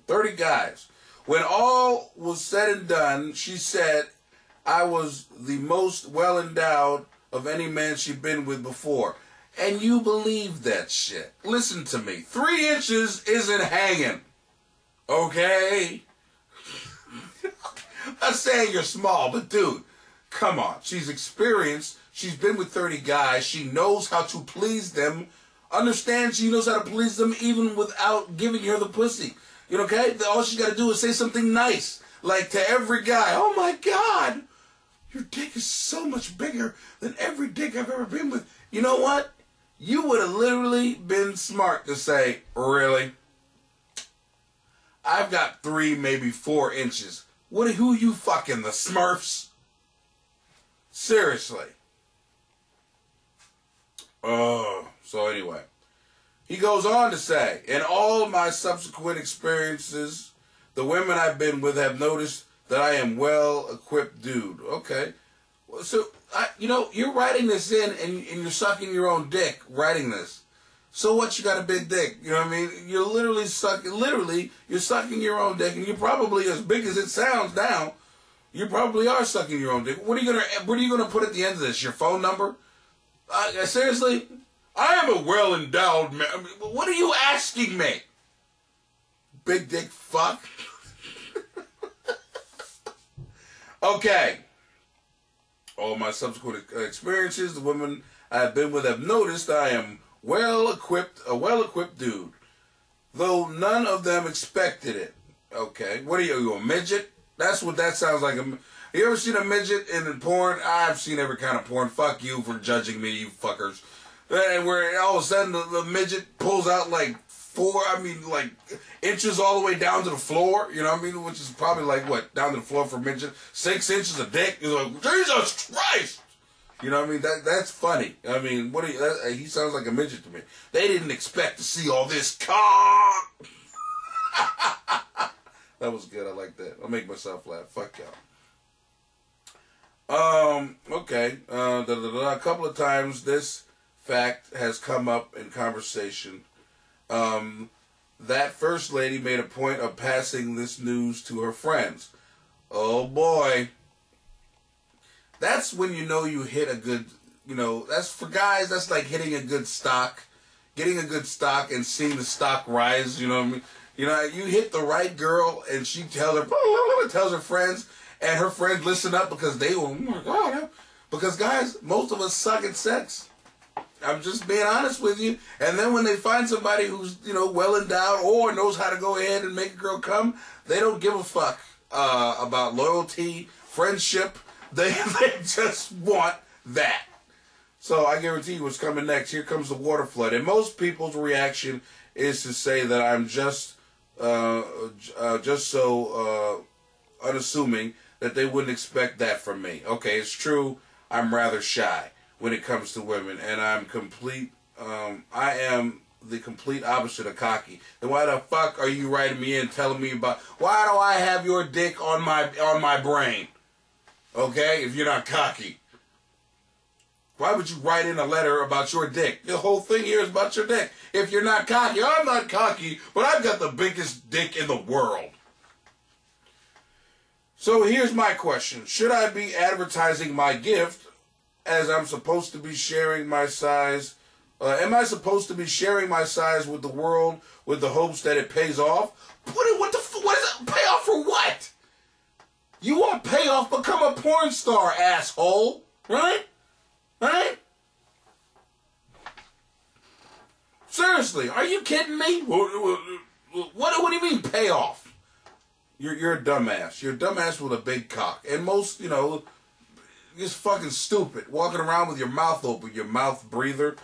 30 guys. When all was said and done, she said I was the most well-endowed of any man she'd been with before. And you believe that shit. Listen to me. 3 inches isn't hanging. Okay? I'm not saying you're small, but dude, come on. She's experienced. She's been with 30 guys. She knows how to please them. Understand she knows how to please them even without giving her the pussy. You know, okay? All she got to do is say something nice. Like to every guy, oh my God, your dick is so much bigger than every dick I've ever been with. You know what? You would have literally been smart to say, really? I've got 3, maybe 4 inches. Who you fucking, the Smurfs? Seriously. So anyway. He goes on to say, in all my subsequent experiences, the women I've been with have noticed that I am well-equipped dude. Okay. So, you're writing this in and you're sucking your own dick writing this. So what, you got a big dick? You know what I mean? You're literally you're sucking your own dick, and you're probably, as big as it sounds now, you probably are sucking your own dick. What are you gonna put at the end of this? Your phone number? Seriously? I am a well-endowed man. I mean, what are you asking me? Big dick fuck? Okay. All my subsequent experiences, the women I've been with have noticed I am a well-equipped dude. Though none of them expected it. Okay. What are you a midget? That's what that sounds like. You ever seen a midget in porn? I've seen every kind of porn. Fuck you for judging me, you fuckers. And where all of a sudden the midget pulls out like 4, inches all the way down to the floor, you know what I mean? Which is probably like, what, down to the floor for a midget? 6 inches of dick? You're like, Jesus Christ! You know what I mean? That's funny. I mean, he sounds like a midget to me. They didn't expect to see all this cock! That was good, I like that. I'll make myself laugh. Fuck y'all. Okay. A couple of times this fact has come up in conversation. That first lady made a point of passing this news to her friends. Oh boy. That's when you hit a good, that's for guys, that's like hitting a good stock. Getting a good stock and seeing the stock rise, you know what I mean? You hit the right girl and she tells her friends, and her friends listen up because they go, oh my God. Because guys, most of us suck at sex. I'm just being honest with you. And then when they find somebody who's, well endowed or knows how to go ahead and make a girl come, they don't give a fuck about loyalty, friendship. They just want that. So I guarantee you what's coming next. Here comes the water flood. And most people's reaction is to say that I'm just so unassuming that they wouldn't expect that from me. Okay, it's true. I'm rather shy when it comes to women, and I am the complete opposite of cocky. Then why the fuck are you writing me in telling me about, why do I have your dick on my brain? Okay, if you're not cocky. Why would you write in a letter about your dick? The whole thing here is about your dick. If you're not cocky, I'm not cocky, but I've got the biggest dick in the world. So here's my question. Should I be advertising my gift as I'm supposed to be sharing my size? Am I supposed to be sharing my size with the world with the hopes that it pays off? What is it? Pay off for what? You want payoff? Become a porn star, asshole. Right? Right? Seriously, are you kidding me? What do you mean payoff? You're a dumbass. You're a dumbass with a big cock. And most, you're just fucking stupid. Walking around with your mouth open, your mouth breather.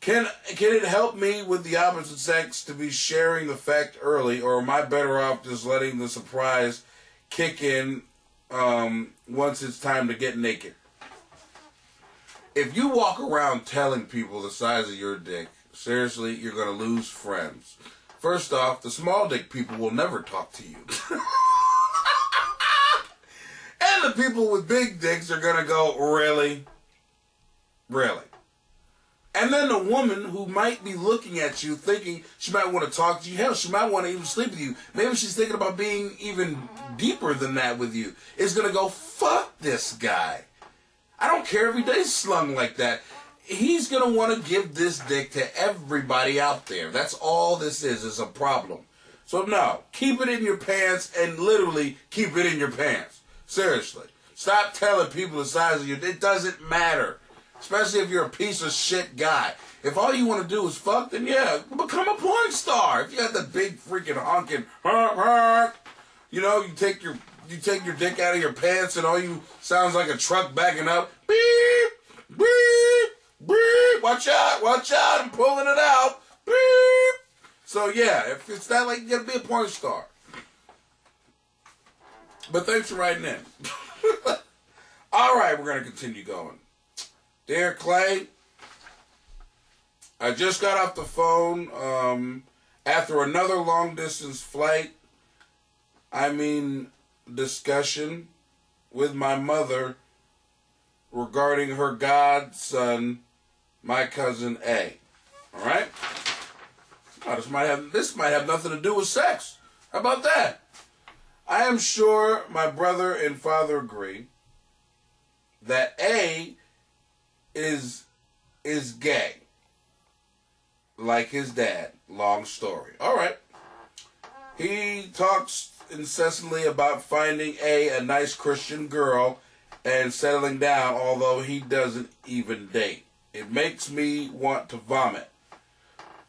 Can it help me with the opposite sex to be sharing the fact early, or am I better off just letting the surprise kick in once it's time to get naked? if you walk around telling people the size of your dick, seriously, you're going to lose friends. First off, the small dick people will never talk to you. And the people with big dicks are going to go, really? Really? And then the woman who might be looking at you thinking she might want to talk to you, hell, she might want to even sleep with you. Maybe she's thinking about being even deeper than that with you. Is going to go, fuck this guy. I don't care if he does slung like that. He's going to want to give this dick to everybody out there. That's all this is a problem. So no, keep it in your pants and literally keep it in your pants. Seriously. Stop telling people the size of your dick. It doesn't matter. Especially if you're a piece of shit guy. If all you want to do is fuck, then yeah, become a porn star. If you got the big freaking honking, you know, you take your dick out of your pants and all you sounds like a truck backing up. Beep, beep, beep. Watch out, I'm pulling it out. Beep. So yeah, if it's that, like, you gotta be a porn star. But thanks for writing in. All right, we're gonna continue going. Dear Clay, I just got off the phone after another long-distance flight, discussion with my mother regarding her godson, my cousin A. All right? Oh, this might have nothing to do with sex. How about that? I am sure my brother and father agree that A is gay, like his dad. Long story. All right. He talks incessantly about finding a nice Christian girl and settling down, although he doesn't even date. It makes me want to vomit.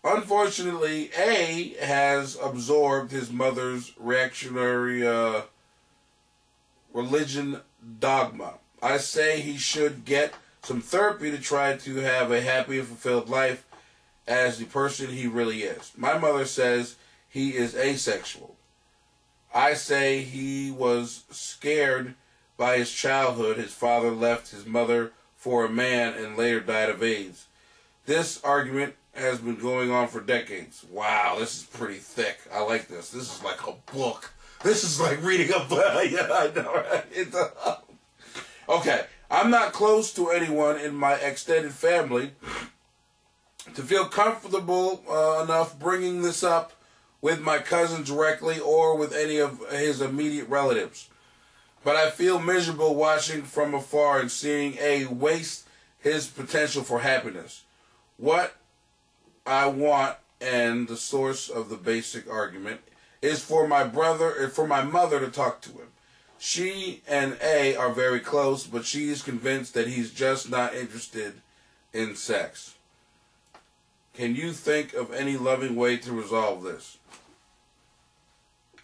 Unfortunately, A has absorbed his mother's reactionary religion dogma. I say he should get some therapy to try to have a happy and fulfilled life as the person he really is. My mother says he is asexual. I say he was scared by his childhood. His father left his mother for a man and later died of AIDS. This argument has been going on for decades. Wow, this is pretty thick. I like this. This is like a book. This is like reading a book. Yeah, I know, right? Okay. I'm not close to anyone in my extended family to feel comfortable enough bringing this up with my cousin directly or with any of his immediate relatives. But I feel miserable watching from afar and seeing A waste his potential for happiness. What I want, and the source of the basic argument, is for my mother to talk to him. She and A are very close, but she is convinced that he's just not interested in sex. Can you think of any loving way to resolve this?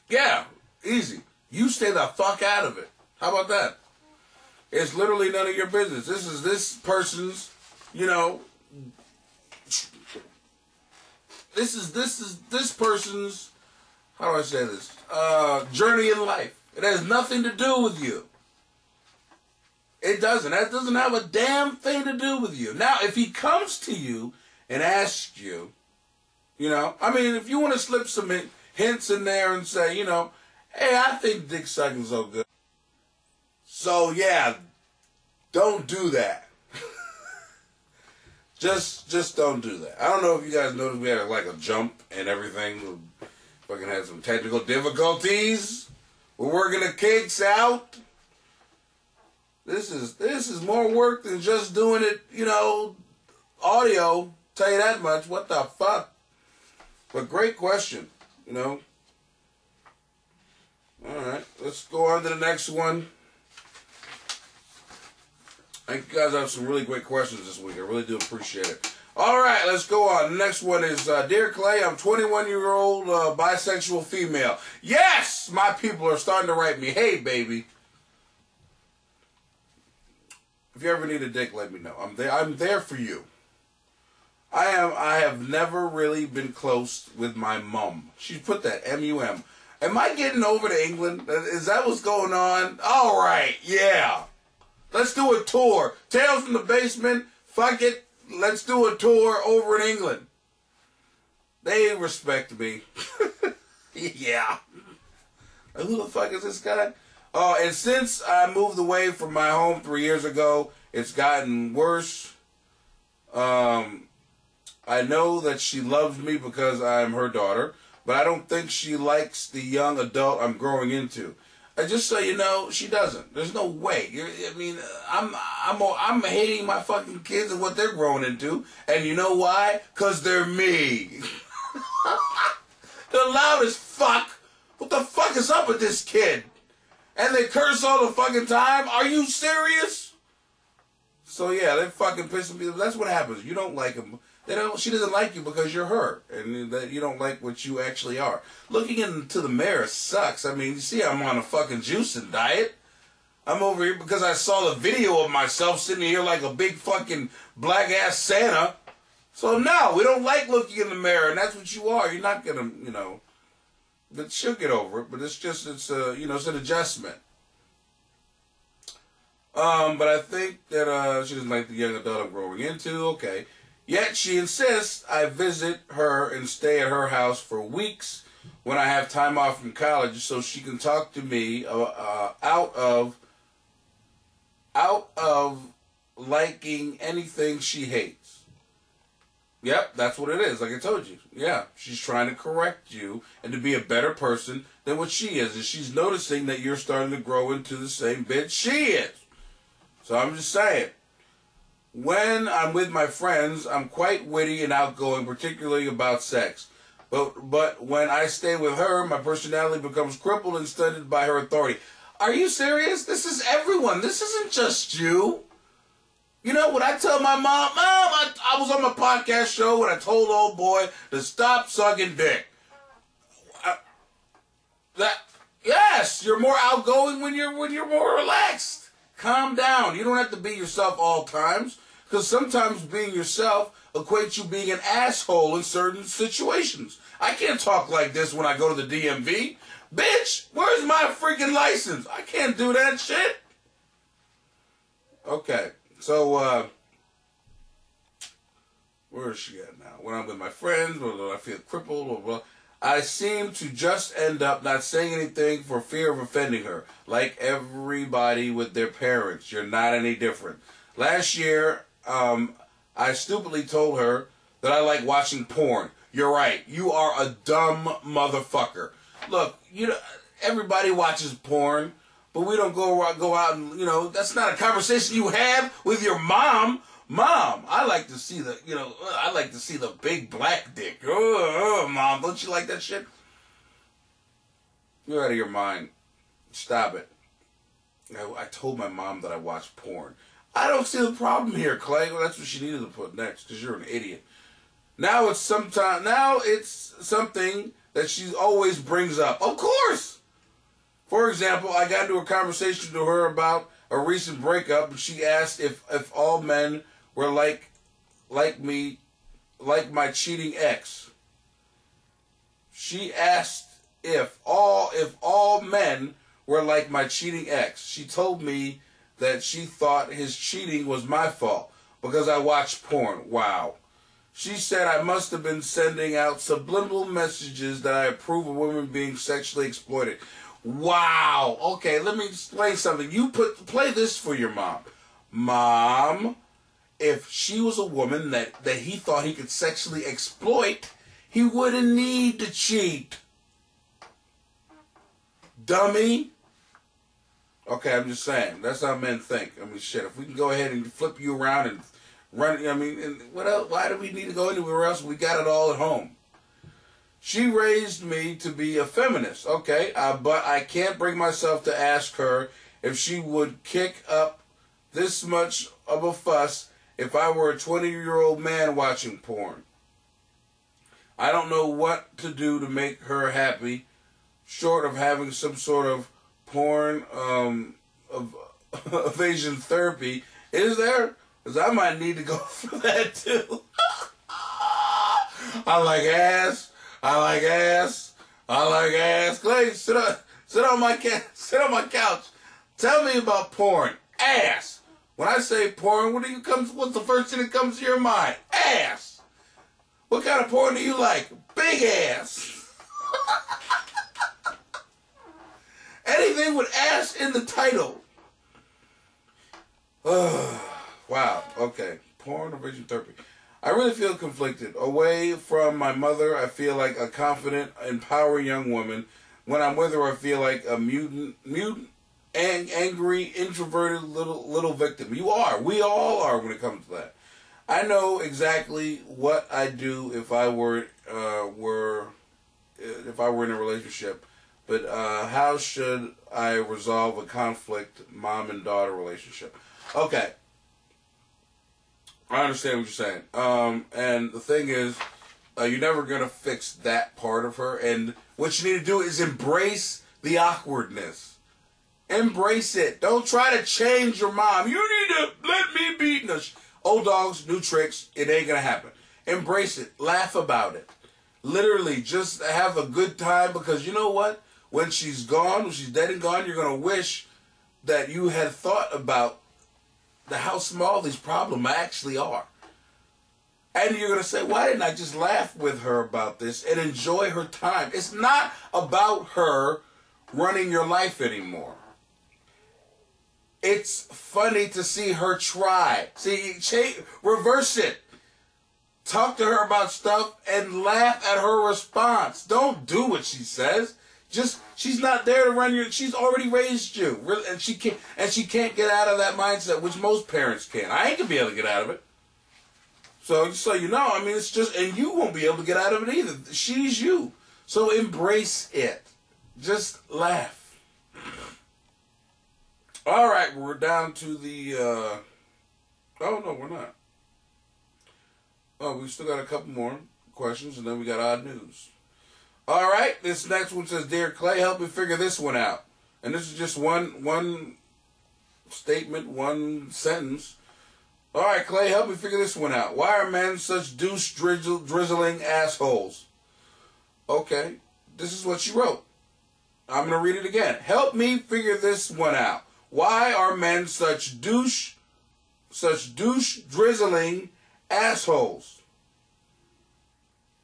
Yeah, easy. You stay the fuck out of it. How about that? It's literally none of your business. This is this person's, you know, this person's, how do I say this? Journey in life. It has nothing to do with you. It doesn't. That doesn't have a damn thing to do with you. Now, if he comes to you and asks you, you know, I mean, if you want to slip some hints in there and say, you know, hey, I think dick sucking's so good. So, yeah, don't do that. Just don't do that. I don't know if you guys noticed we had like a jump and everything. We fucking had some technical difficulties. We're working the kinks out. This is more work than just doing it, you know, audio. Tell you that much. What the fuck? But great question, you know. All right, let's go on to the next one. I think you guys have some really great questions this week. I really do appreciate it. All right, let's go on. The next one is, Dear Clay, I'm 21-year-old bisexual female. Yes! My people are starting to write me. Hey, baby. If you ever need a dick, let me know. I'm there for you. I have never really been close with my mum. She put that, M-U-M. Am I getting over to England? Is that what's going on? All right, yeah. Let's do a tour. Tales from the Basement, Fuck it. Let's do a tour over in England. They respect me. Yeah. Who the fuck is this guy? Oh, and since I moved away from my home 3 years ago, it's gotten worse. I know that she loves me because I'm her daughter, but I don't think she likes the young adult I'm growing into. Just so you know, she doesn't. There's no way. I'm hating my fucking kids and what they're growing into, and you know why? 'Cause they're me. They're loud as fuck. What the fuck is up with this kid? And they curse all the fucking time? Are you serious? So yeah, they're fucking pissing me. That's what happens. You don't like them. She doesn't like you because you're her, and that you don't like what you actually are. Looking into the mirror sucks. I mean, you see, I'm on a fucking juicing diet. I'm over here because I saw the video of myself sitting here like a big fucking black ass Santa. So no, we don't like looking in the mirror, and that's what you are. You're not gonna, but she'll get over it. But it's an adjustment. But I think that she doesn't like the young adult I'm growing into. Okay. Yet she insists I visit her and stay at her house for weeks when I have time off from college so she can talk to me out of liking anything she hates. Yep, that's what it is, like I told you. Yeah, she's trying to correct you and to be a better person than what she is. And she's noticing that you're starting to grow into the same bitch she is. So I'm just saying. When I'm with my friends, I'm quite witty and outgoing, particularly about sex. But when I stay with her, my personality becomes crippled and stunted by her authority. Are you serious? This is everyone. This isn't just you. You know, when I tell my mom, I was on my podcast show when I told old boy to stop sucking dick. Yes, you're more outgoing when you're more relaxed. Calm down. You don't have to be yourself all times. Because sometimes being yourself equates you being an asshole in certain situations. I can't talk like this when I go to the DMV. Bitch, where's my freaking license? I can't do that shit. Okay, so, where is she at now? When I'm with my friends, or I feel crippled, I seem to just end up not saying anything for fear of offending her. Like everybody with their parents. You're not any different. Last year, I stupidly told her that I like watching porn. You're right. You are a dumb motherfucker. Look, everybody watches porn, but we don't go out and, that's not a conversation you have with your mom. Mom, I like to see the big black dick. Mom, don't you like that shit? You're out of your mind. Stop it. I told my mom that I watch porn. I don't see the problem here, Clay. Well, that's what she needed to put next, because you're an idiot. Now it's something that she always brings up. Of course! For example, I got into a conversation to her about a recent breakup, and she asked if all men were like me, like my cheating ex. She asked if all men were like my cheating ex. She told me that she thought his cheating was my fault because I watched porn. Wow. She said I must have been sending out subliminal messages that I approve of women being sexually exploited. Wow. Okay, let me explain something. Play this for your mom. Mom, if she was a woman that he thought he could sexually exploit, he wouldn't need to cheat. Dummy. Okay, I'm just saying. That's how men think. I mean, shit, if we can go ahead and flip you around and run, and what else? Why do we need to go anywhere else? We got it all at home. She raised me to be a feminist, okay, but I can't bring myself to ask her if she would kick up this much of a fuss if I were a 20-year-old man watching porn. I don't know what to do to make her happy, short of having some sort of porn of evasion therapy. Is there? Because I might need to go for that too. I like ass. I like ass. I like ass. Clay, sit on my couch. Tell me about porn. Ass. When I say porn, what's the first thing that comes to your mind? Ass. What kind of porn do you like? Big ass. Anything with ass in the title. Wow. Okay. Porn or vision therapy. I really feel conflicted. Away from my mother, I feel like a confident, empowering young woman. When I'm with her, I feel like a mutant, angry, introverted little victim. You are. We all are when it comes to that. I know exactly what I'd do if I were in a relationship, but how should I resolve a conflict mom and daughter relationship? Okay, I understand what you're saying. And the thing is, you're never gonna fix that part of her. And what you need to do is embrace the awkwardness. Embrace it. Don't try to change your mom. You need to let me be. No, old dogs, new tricks. It ain't gonna happen. Embrace it. Laugh about it. Literally, just have a good time, because you know what? When she's gone, when she's dead and gone, you're gonna wish that you had thought about how small these problems actually are. And you're gonna say, why didn't I just laugh with her about this and enjoy her time? It's not about her running your life anymore. It's funny to see her try. See, reverse it. Talk to her about stuff and laugh at her response. Don't do what she says. She's not there to run your. She's already raised you, and she can't get out of that mindset, which most parents can't. I ain't gonna be able to get out of it. So just so you know, I mean, it's just, and you won't be able to get out of it either. She's you, so embrace it. Just laugh. All right, we're down to the. Oh no, we're not. Oh, we still got a couple more questions, and then we got odd news. All right, this next one says, "Dear Clay, help me figure this one out." And this is just one statement, one sentence. All right, Clay, help me figure this one out. Why are men such douche drizzling assholes? Okay, this is what she wrote. I'm going to read it again. Help me figure this one out. Why are men such douche drizzling assholes?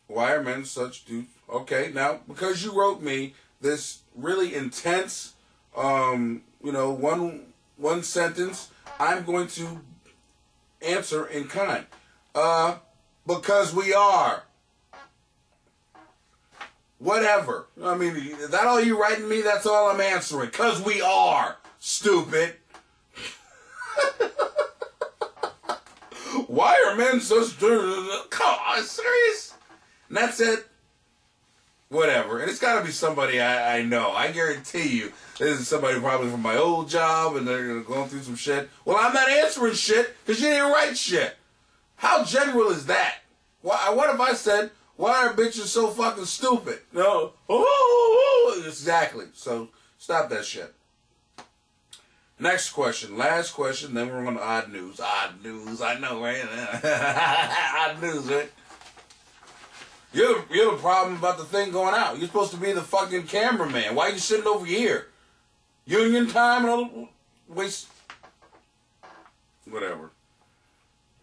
Why are men such douche? Okay, now, because you wrote me this really intense, one sentence, I'm going to answer in kind. Because we are. Whatever. I mean, is that all you writing me? That's all I'm answering. Because we are. Stupid. Why are men so stupid? Come on, serious? And that's it. Whatever. And it's got to be somebody I know. I guarantee you this is somebody probably from my old job, and they're going through some shit. Well, I'm not answering shit because you didn't write shit. How general is that? What if I said, why are bitches so fucking stupid? No. Exactly. So stop that shit. Next question. Last question. Then we're on to odd news. Odd news. I know, right? Odd news, right? You're the problem about the thing going out. You're supposed to be the fucking cameraman. Why are you sitting over here? Union time and all. Waste. Whatever.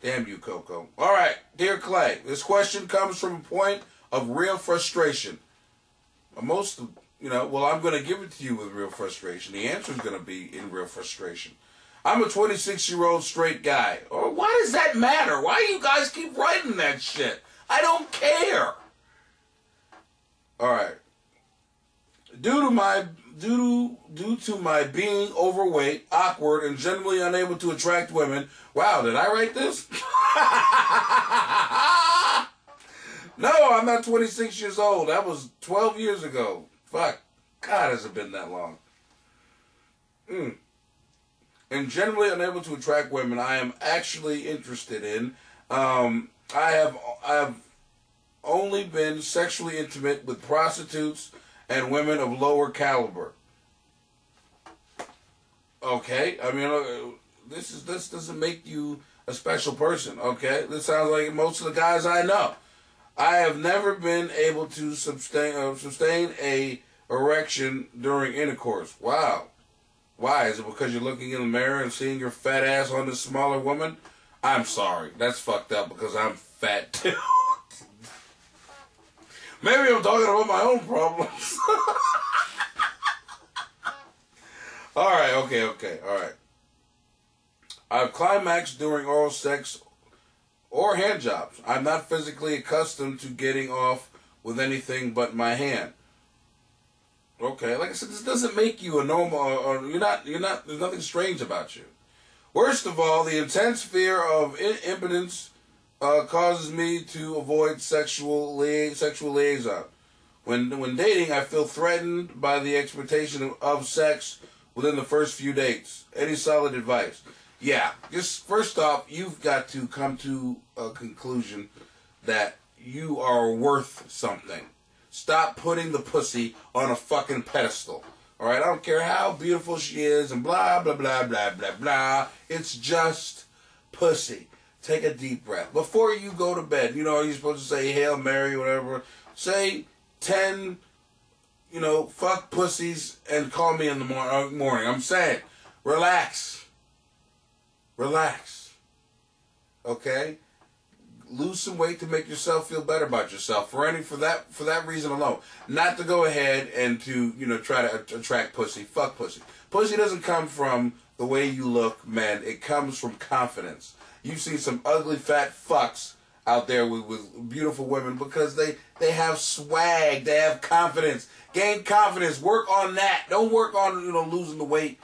Damn you, Coco. All right, dear Clay. This question comes from a point of real frustration. I'm going to give it to you with real frustration. The answer is going to be in real frustration. I'm a 26-year-old straight guy. Or why does that matter? Why do you guys keep writing that shit? I don't care. All right. Due to my being overweight, awkward, and generally unable to attract women. Wow, did I write this? No, I'm not 26 years old. That was 12 years ago. Fuck. God, has it been that long? And generally unable to attract women I am actually interested in. I have only been sexually intimate with prostitutes and women of lower caliber. Okay, I mean, this doesn't make you a special person. Okay, this sounds like most of the guys I know. I have never been able to sustain a erection during intercourse. Wow. Why? Is it because you're looking in the mirror and seeing your fat ass on this smaller woman? I'm sorry. That's fucked up because I'm fat too. Maybe I'm talking about my own problems. Alright, okay, alright. I've climaxed during oral sex or hand jobs. I'm not physically accustomed to getting off with anything but my hand. Okay, like I said, this doesn't make you a normal, or you're not, there's nothing strange about you. Worst of all, the intense fear of impotence causes me to avoid sexual liaison. When dating, I feel threatened by the expectation of sex within the first few dates. Any solid advice? Yeah, just first off, you've got to come to a conclusion that you are worth something. Stop putting the pussy on a fucking pedestal. Alright, I don't care how beautiful she is and blah, blah, blah, blah, blah, blah. It's just pussy. Take a deep breath. Before you go to bed, you're supposed to say Hail Mary, whatever. Say 10, fuck pussies and call me in the morning. I'm saying, relax. Relax. Okay? Lose some weight to make yourself feel better about yourself. For that reason alone. Not to go ahead and to, try to attract pussy. Fuck pussy. Pussy doesn't come from the way you look, man. It comes from confidence. You've seen some ugly fat fucks out there with beautiful women because they have swag. They have confidence. Gain confidence. Work on that. Don't work on, losing the weight.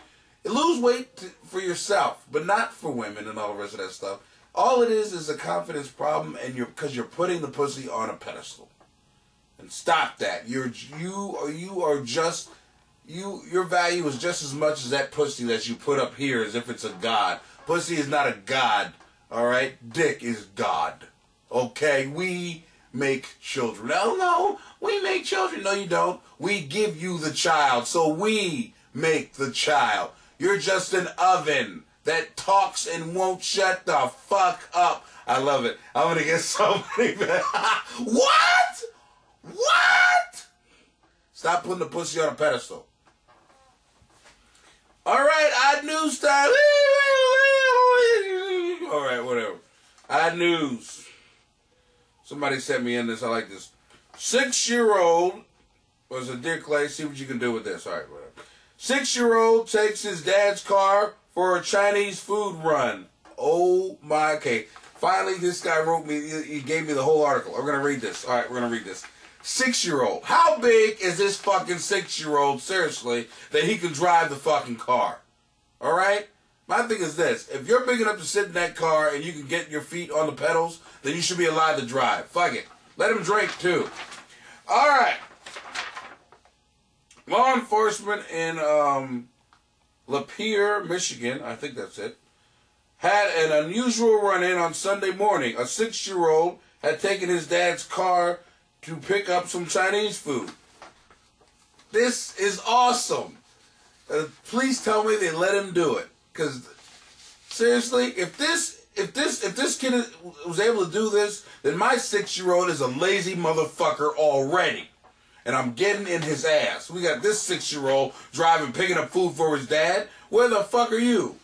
Lose weight for yourself, but not for women and all the rest of that stuff. All it is a confidence problem, and because you're putting the pussy on a pedestal. And stop that. Your value is just as much as that pussy that you put up here as if it's a god. Pussy is not a god, all right? Dick is God. Okay, we make children. No, we make children. No, you don't. We give you the child, so we make the child. You're just an oven that talks and won't shut the fuck up. I love it. I'm going to get so many... What? Stop putting the pussy on a pedestal. All right, odd news time. All right, whatever. Odd news. Somebody sent me in this. I like this. 6-year-old was a Dear Clay. See what you can do with this. All right, whatever. 6-year-old takes his dad's car for a Chinese food run. Oh my, okay. Finally, this guy wrote me, he gave me the whole article. We're going to read this. All right, we're going to read this. 6-year-old. How big is this fucking 6-year-old, seriously, that he can drive the fucking car? All right? My thing is this. If you're big enough to sit in that car and you can get your feet on the pedals, then you should be allowed to drive. Fuck it. Let him drink, too. All right. Law enforcement in Lapeer, Michigan, I think that's it, had an unusual run-in on Sunday morning. A 6-year-old had taken his dad's car to pick up some Chinese food. This is awesome. Please tell me they let him do it. Because, seriously, if this kid was able to do this, then my 6-year-old is a lazy motherfucker already. And I'm getting in his ass. We got this 6-year-old driving, picking up food for his dad. Where the fuck are you?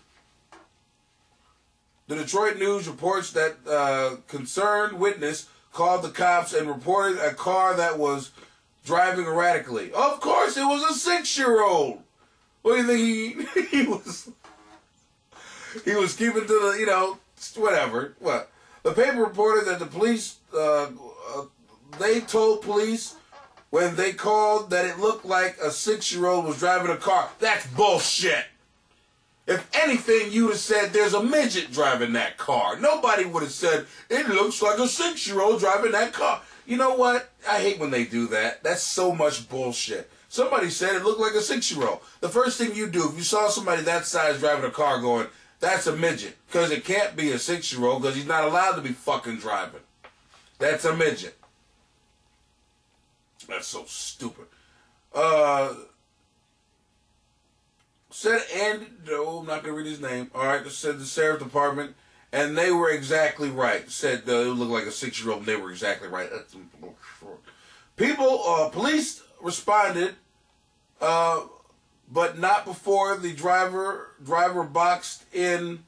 The Detroit News reports that concerned witness called the cops and reported a car that was driving erratically. Of course, it was a 6-year-old. What do you think he was? He was keeping to the, whatever. What? The paper reported that the police, they told police when they called that it looked like a 6-year-old was driving a car. That's bullshit. If anything, you'd have said there's a midget driving that car. Nobody would have said, it looks like a 6-year-old driving that car. You know what? I hate when they do that. That's so much bullshit. Somebody said it looked like a 6-year-old. The first thing you do, if you saw somebody that size driving a car going, that's a midget. Because it can't be a 6-year-old because he's not allowed to be fucking driving. That's a midget. That's so stupid. Said Andy, no, I'm not going to read his name. All right, said the sheriff department, and they were exactly right. Said it looked like a 6-year-old, and they were exactly right. Police responded but not before the driver boxed in.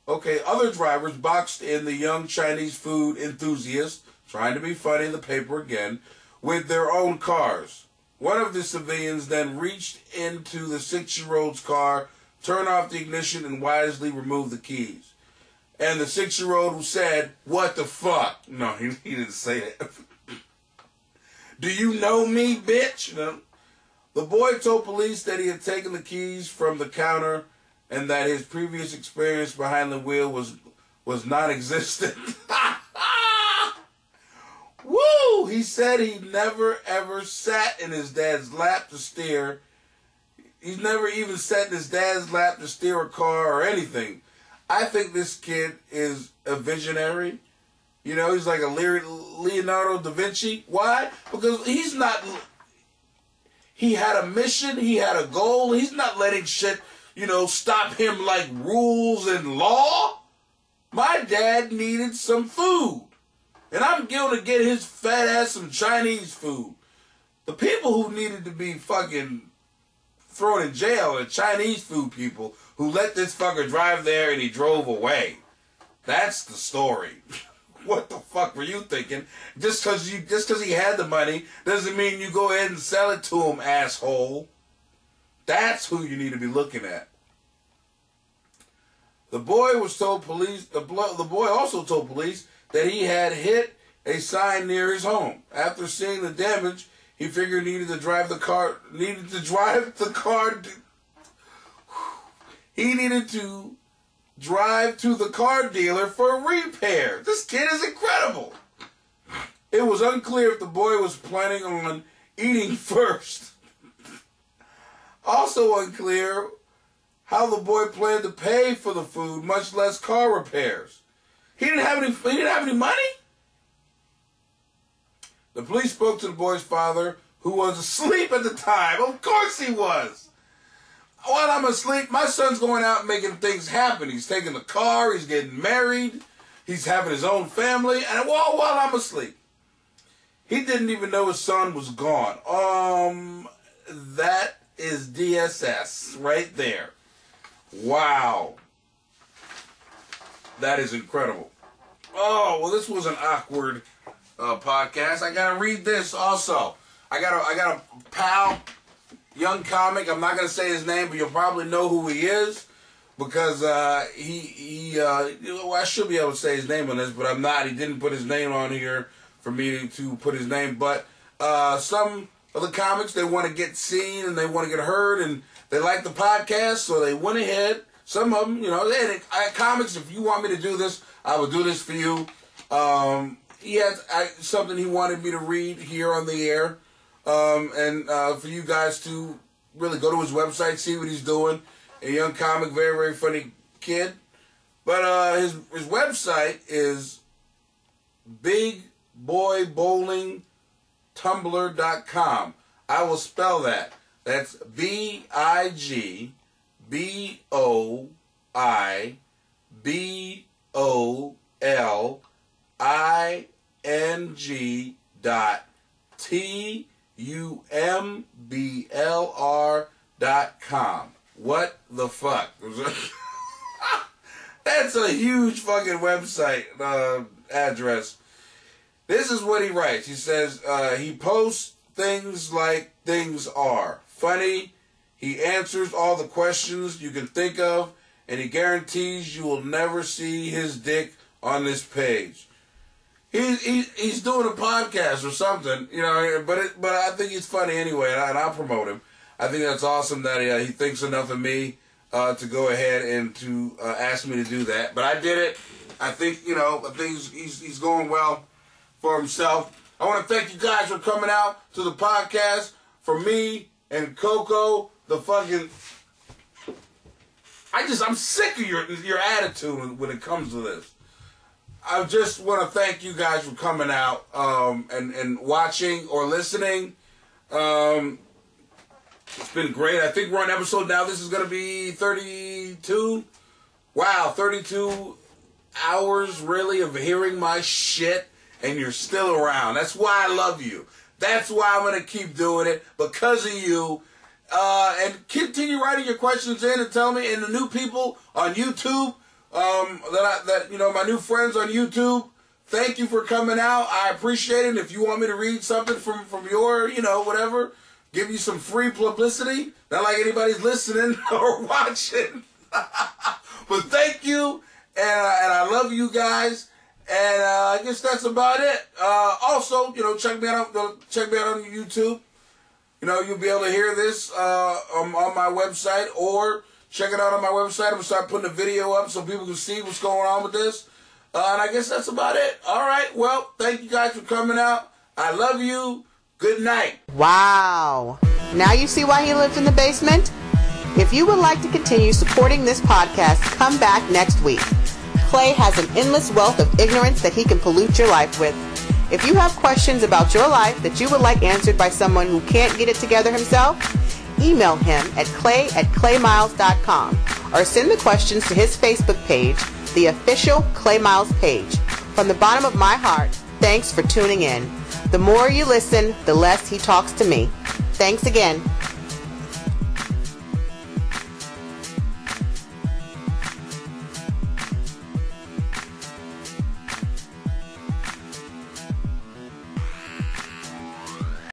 Okay, other drivers boxed in the young Chinese food enthusiast, trying to be funny in the paper again, with their own cars. One of the civilians then reached into the 6-year-old's car, turned off the ignition, and wisely removed the keys. And the 6-year-old said, "What the fuck?" No, he didn't say that. "Do you know me, bitch?" No. The boy told police that he had taken the keys from the counter and that his previous experience behind the wheel was non-existent. Woo! He said he never ever sat in his dad's lap to steer. He's never even sat in his dad's lap to steer a car or anything. I think this kid is a visionary. You know, he's like a Leonardo da Vinci. Why? Because he's not... He had a mission. He had a goal. He's not letting shit, stop him like rules and law. My dad needed some food. And I'm going to get his fat ass some Chinese food. The people who needed to be fucking thrown in jail are Chinese food people who let this fucker drive there and he drove away. That's the story. What the fuck were you thinking? Just because he had the money doesn't mean you go ahead and sell it to him, asshole. That's who you need to be looking at. The boy was told police. The boy also told police that he had hit a sign near his home. After seeing the damage, he figured he needed to drive the car. He needed to drive to the car dealer for a repair. This kid is incredible. It was unclear if the boy was planning on eating first. Also unclear how the boy planned to pay for the food, much less car repairs. He didn't have any money? The police spoke to the boy's father, who was asleep at the time. Of course he was. While I'm asleep, my son's going out and making things happen. He's taking the car, he's getting married, he's having his own family, and while I'm asleep. He didn't even know his son was gone. That is DSS right there. Wow. That is incredible. Oh, well, this was an awkward podcast. I gotta read this also. I got a pal, young comic. I'm not gonna say his name, but you'll probably know who he is because I should be able to say his name on this, but I'm not. He didn't put his name on here for me to put his name. But some of the comics, they want to get seen and they want to get heard, and they like the podcast, so they went ahead. Some of them, comics, if you want me to do this, I will do this for you. He had something he wanted me to read here on the air. And for you guys to really go to his website, see what he's doing. A young comic, very, very funny kid. But his website is bigboybowlingtumblr.com. I will spell that. That's BIGOIBOLING.TUMBLR.com. What the fuck? That's a huge fucking website address. This is what he writes. He says he posts things like things are. Funny. He answers all the questions you can think of, and he guarantees you will never see his dick on this page. He's doing a podcast or something, but I think he's funny anyway, and I'll promote him. I think that's awesome that he thinks enough of me to go ahead and to ask me to do that. But I did it. I think, he's going well for himself. I want to thank you guys for coming out to the podcast. For me and Coco, the fucking... I'm sick of your attitude when it comes to this. I just want to thank you guys for coming out and watching or listening. It's been great. I think we're on episode now. This is going to be 32. Wow, 32 hours really of hearing my shit, and you're still around. That's why I love you. That's why I'm going to keep doing it, because of you. And continue writing your questions in and tell me. And the new people on YouTube, my new friends on YouTube, thank you for coming out. I appreciate it. If you want me to read something from your, whatever, give you some free publicity. Not like anybody's listening or watching. But thank you, and I love you guys. And I guess that's about it. Also, check me out on YouTube. You'll be able to hear this on my website, or check it out on my website. I'm going to start putting a video up so people can see what's going on with this. And I guess that's about it. All right. Well, thank you guys for coming out. I love you. Good night. Wow. Now you see why he lives in the basement? If you would like to continue supporting this podcast, come back next week. Clay has an endless wealth of ignorance that he can pollute your life with. If you have questions about your life that you would like answered by someone who can't get it together himself, email him at clay@claymiles.com or send the questions to his Facebook page, the official Clay Miles page. From the bottom of my heart, thanks for tuning in. The more you listen, the less he talks to me. Thanks again.